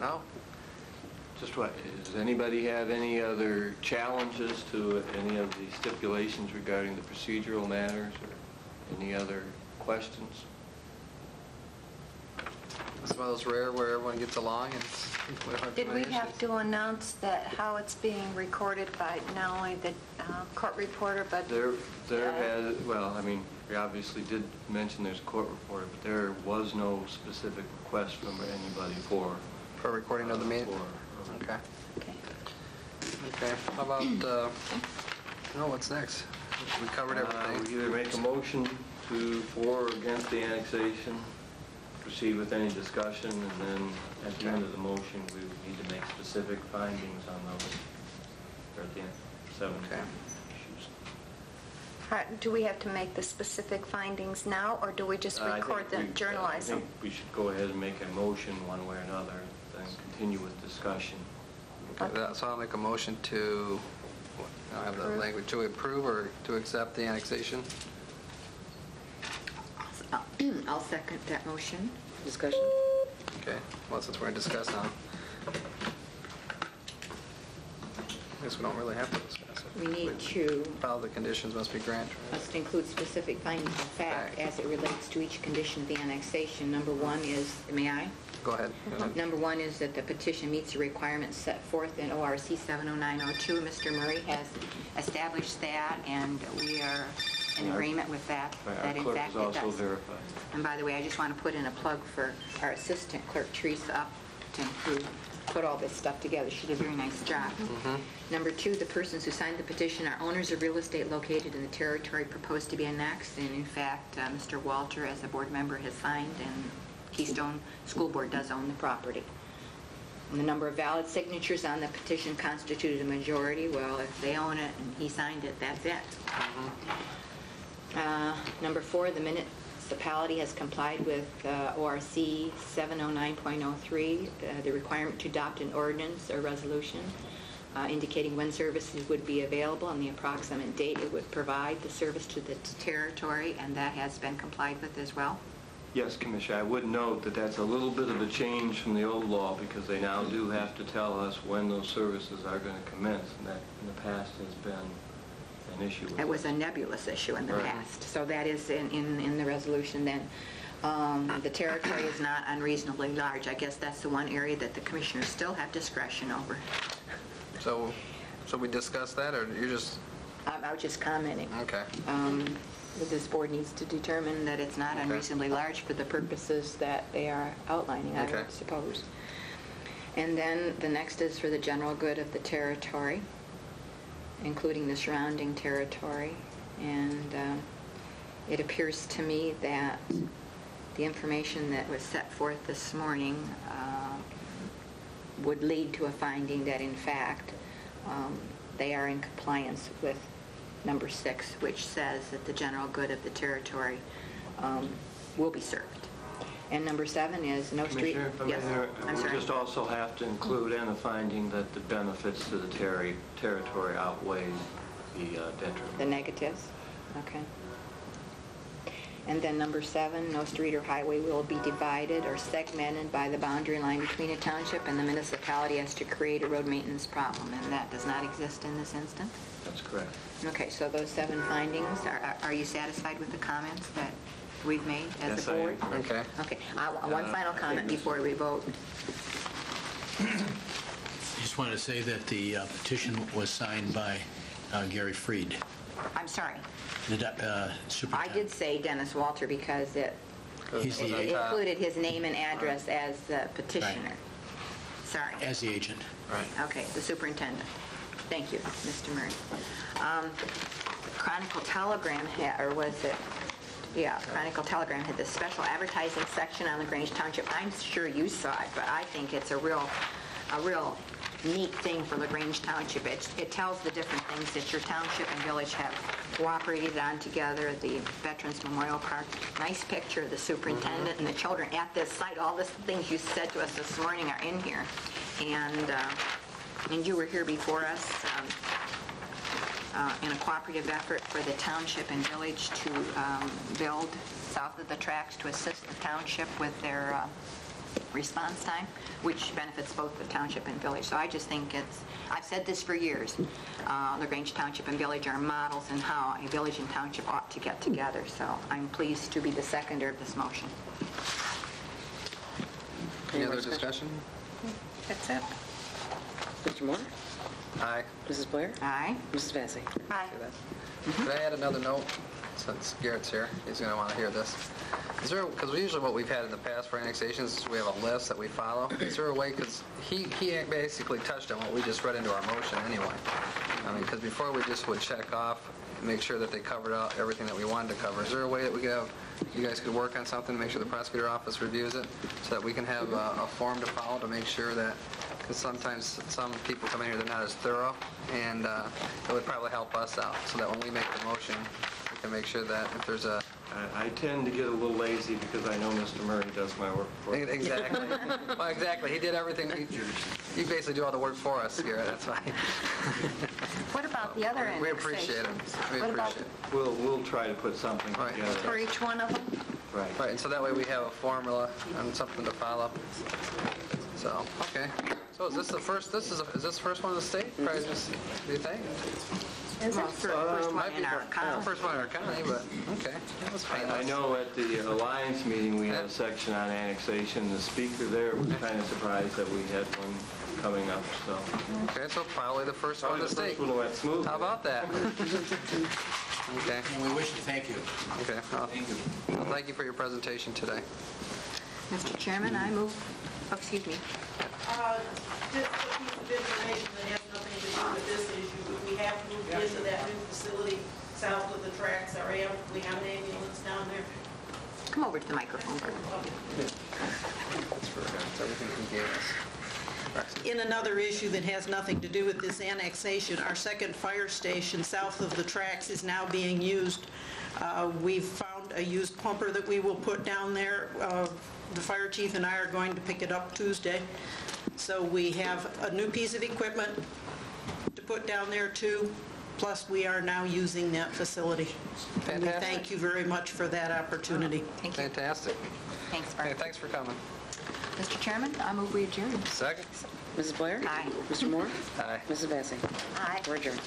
Speaker 2: No?
Speaker 13: Just what, does anybody have any other challenges to any of the stipulations regarding the procedural matters, or any other questions?
Speaker 2: As well as rare where everyone gets along and we don't have too
Speaker 5: Did
Speaker 2: many
Speaker 5: we have
Speaker 2: issues.
Speaker 5: to announce that how it's being recorded by not only the court reporter, but...
Speaker 13: There has, well, I mean, we obviously did mention there's a court reporter, but there was no specific request from anybody for
Speaker 2: recording of the meeting? Okay. Okay. How about, what's next? We covered everything.
Speaker 13: We either make a motion for or against the annexation, proceed with any discussion, and then at the end of the motion, we would need to make specific findings on those. Or at the end, 7 issues.
Speaker 5: Do we have to make the specific findings now, or do we just record them, journalize them?
Speaker 13: I think we should go ahead and make a motion one way or another, then continue with discussion.
Speaker 2: Okay, so I'll make a motion to, I don't have the language, to approve or to accept the annexation.
Speaker 10: I'll second that motion.
Speaker 4: Discussion?
Speaker 2: Okay, well, since we're in discuss now, I guess we don't really have to discuss it.
Speaker 10: We need to...
Speaker 2: All the conditions must be granted.
Speaker 10: Must include specific findings of fact as it relates to each condition of the annexation. Number one is, may I?
Speaker 2: Go ahead.
Speaker 10: Number one is that the petition meets the requirements set forth in ORC 70902. Mr. Murray has established that, and we are in agreement with that. That in fact it does.
Speaker 13: Verified.
Speaker 10: And by the way, I just want to put in a plug for our assistant clerk, Teresa, up to put all this stuff together. She did a very nice job. Number two, the persons who signed the petition are owners of real estate located in the territory proposed to be annexed, and in fact, Mr. Walter, as a board member, has signed, and Keystone School Board does own the property. And the number of valid signatures on the petition constituted a majority. Well, if they own it and he signed it, that's it. Number four, the municipality has complied with ORC 709.03, the requirement to adopt an ordinance or resolution indicating when services would be available and the approximate date it would provide the service to the territory, and that has been complied with as well?
Speaker 13: Yes, Commissioner, I would note that that's a little bit of a change from the old law because they now do have to tell us when those services are going to commence, and that in the past has been an issue.
Speaker 10: It was a nebulous issue in the past, so that is in the resolution then. The territory is not unreasonably large. I guess that's the one area that the commissioners still have discretion over.
Speaker 2: So we discuss that, or you're just...
Speaker 10: I was just commenting.
Speaker 2: Okay.
Speaker 10: This board needs to determine that it's not unreasonably large for the purposes that they are outlining, I would suppose. And then the next is for the general good of the territory, including the surrounding territory. And it appears to me that the information that was set forth this morning would lead to a finding that, in fact, they are in compliance with number 6, which says that the general good of the territory will be served. And number 7 is no street... Yes, I'm sorry.
Speaker 13: We just also have to include in the finding that the benefits to the territory outweigh the detriment.
Speaker 10: The negatives? Okay. And then number 7, no street or highway will be divided or segmented by the boundary line between a township and the municipality as to create a road maintenance problem, and that does not exist in this instance?
Speaker 13: That's correct.
Speaker 10: Okay, so those 7 findings, are you satisfied with the comments that we've made as a board?
Speaker 2: Okay.
Speaker 10: Okay. One final comment before we vote.
Speaker 14: I just wanted to say that the petition was signed by Gary Freed.
Speaker 10: I'm sorry.
Speaker 14: The
Speaker 10: I did say Dennis Walter because it included his name and address as the petitioner.
Speaker 14: Right.
Speaker 10: Sorry.
Speaker 14: As the agent. Right.
Speaker 10: Okay, the superintendent. Thank you, Mr. Murray. Chronicle Telegram or was it? Yeah, Chronicle Telegram had this special advertising section on LaGrange Township. I'm sure you saw it, but I think it's a real neat thing for LaGrange Township. It tells the different things that your township and village have cooperated on together. The Veterans Memorial Park, nice picture of the superintendent and the children at this site. All the things you said to us this morning are in here. And you were here before us in a cooperative effort for the township and village to build south of the tracks to assist the township with their response time, which benefits both the township and village. So I just think I've said this for years, LaGrange Township and village are models in how a village and township ought to get together. So I'm pleased to be the seconder of this motion.
Speaker 2: Any other discussion?
Speaker 10: That's it.
Speaker 4: Mr. Moore?
Speaker 2: Aye.
Speaker 4: Mrs. Blair?
Speaker 10: Aye.
Speaker 4: Mrs. Vansant?
Speaker 10: Aye.
Speaker 2: Could I add another note, since Garrett's here? He's going to want to hear this. Is there, because usually what we've had in the past for annexations is we have a list that we follow. Is there a way, because he basically touched on what we just read into our motion anyway. I mean, because before we just would check off and make sure that they covered out everything that we wanted to cover. Is there a way that we could have, you guys could work on something to make sure the prosecutor office reviews it so that we can have a form to follow to make sure that, because sometimes some people come in here, they're not as thorough, and it would probably help us out so that when we make the motion, we can make sure that if there's a...
Speaker 13: I tend to get a little lazy because I know Mr. Murray does my work for me.
Speaker 2: Exactly. Well, exactly. He did everything. You basically do all the work for us here. That's why.
Speaker 10: What about the other annexations?
Speaker 2: We appreciate it. We appreciate it.
Speaker 13: We'll try to put something together.
Speaker 10: For each one of them?
Speaker 13: Right.
Speaker 2: Right, and so that way we have a formula and something to follow. So, okay. So is this the first, is this the first one in the state? Probably just, do you think?
Speaker 10: Is it first one in our county?
Speaker 2: First one in our county, but, okay. That's fine.
Speaker 13: I know at the Alliance meeting we had a section on annexation. The speaker there was kind of surprised that we had one coming up, so.
Speaker 2: Okay, so probably the first one in the state.
Speaker 13: First one went smooth.
Speaker 2: How about that? Okay.
Speaker 14: And we wish to thank you.
Speaker 2: Okay. Well, thank you for your presentation today.
Speaker 10: Mr. Chairman, I move, excuse me.
Speaker 18: Just a piece of information that has nothing to do with this issue, but we have moved into that new facility south of the tracks. We have an ambulance down there.
Speaker 10: Come over to the microphone.
Speaker 2: That's everything he gave us.
Speaker 18: In another issue that has nothing to do with this annexation, our second fire station south of the tracks is now being used. We've found a used pumper that we will put down there. The fire chief and I are going to pick it up Tuesday. So we have a new piece of equipment to put down there too. Plus, we are now using that facility. And we thank you very much for that opportunity.
Speaker 2: Thank you. Fantastic.
Speaker 10: Thanks, Barbara.
Speaker 2: Okay, thanks for coming.
Speaker 10: Mr. Chairman, I move we adjourn.
Speaker 2: Second.
Speaker 4: Mrs. Blair?
Speaker 10: Aye.
Speaker 4: Mr. Moore?
Speaker 2: Aye.
Speaker 4: Mrs. Vansant?
Speaker 10: Aye.
Speaker 4: We're adjourned.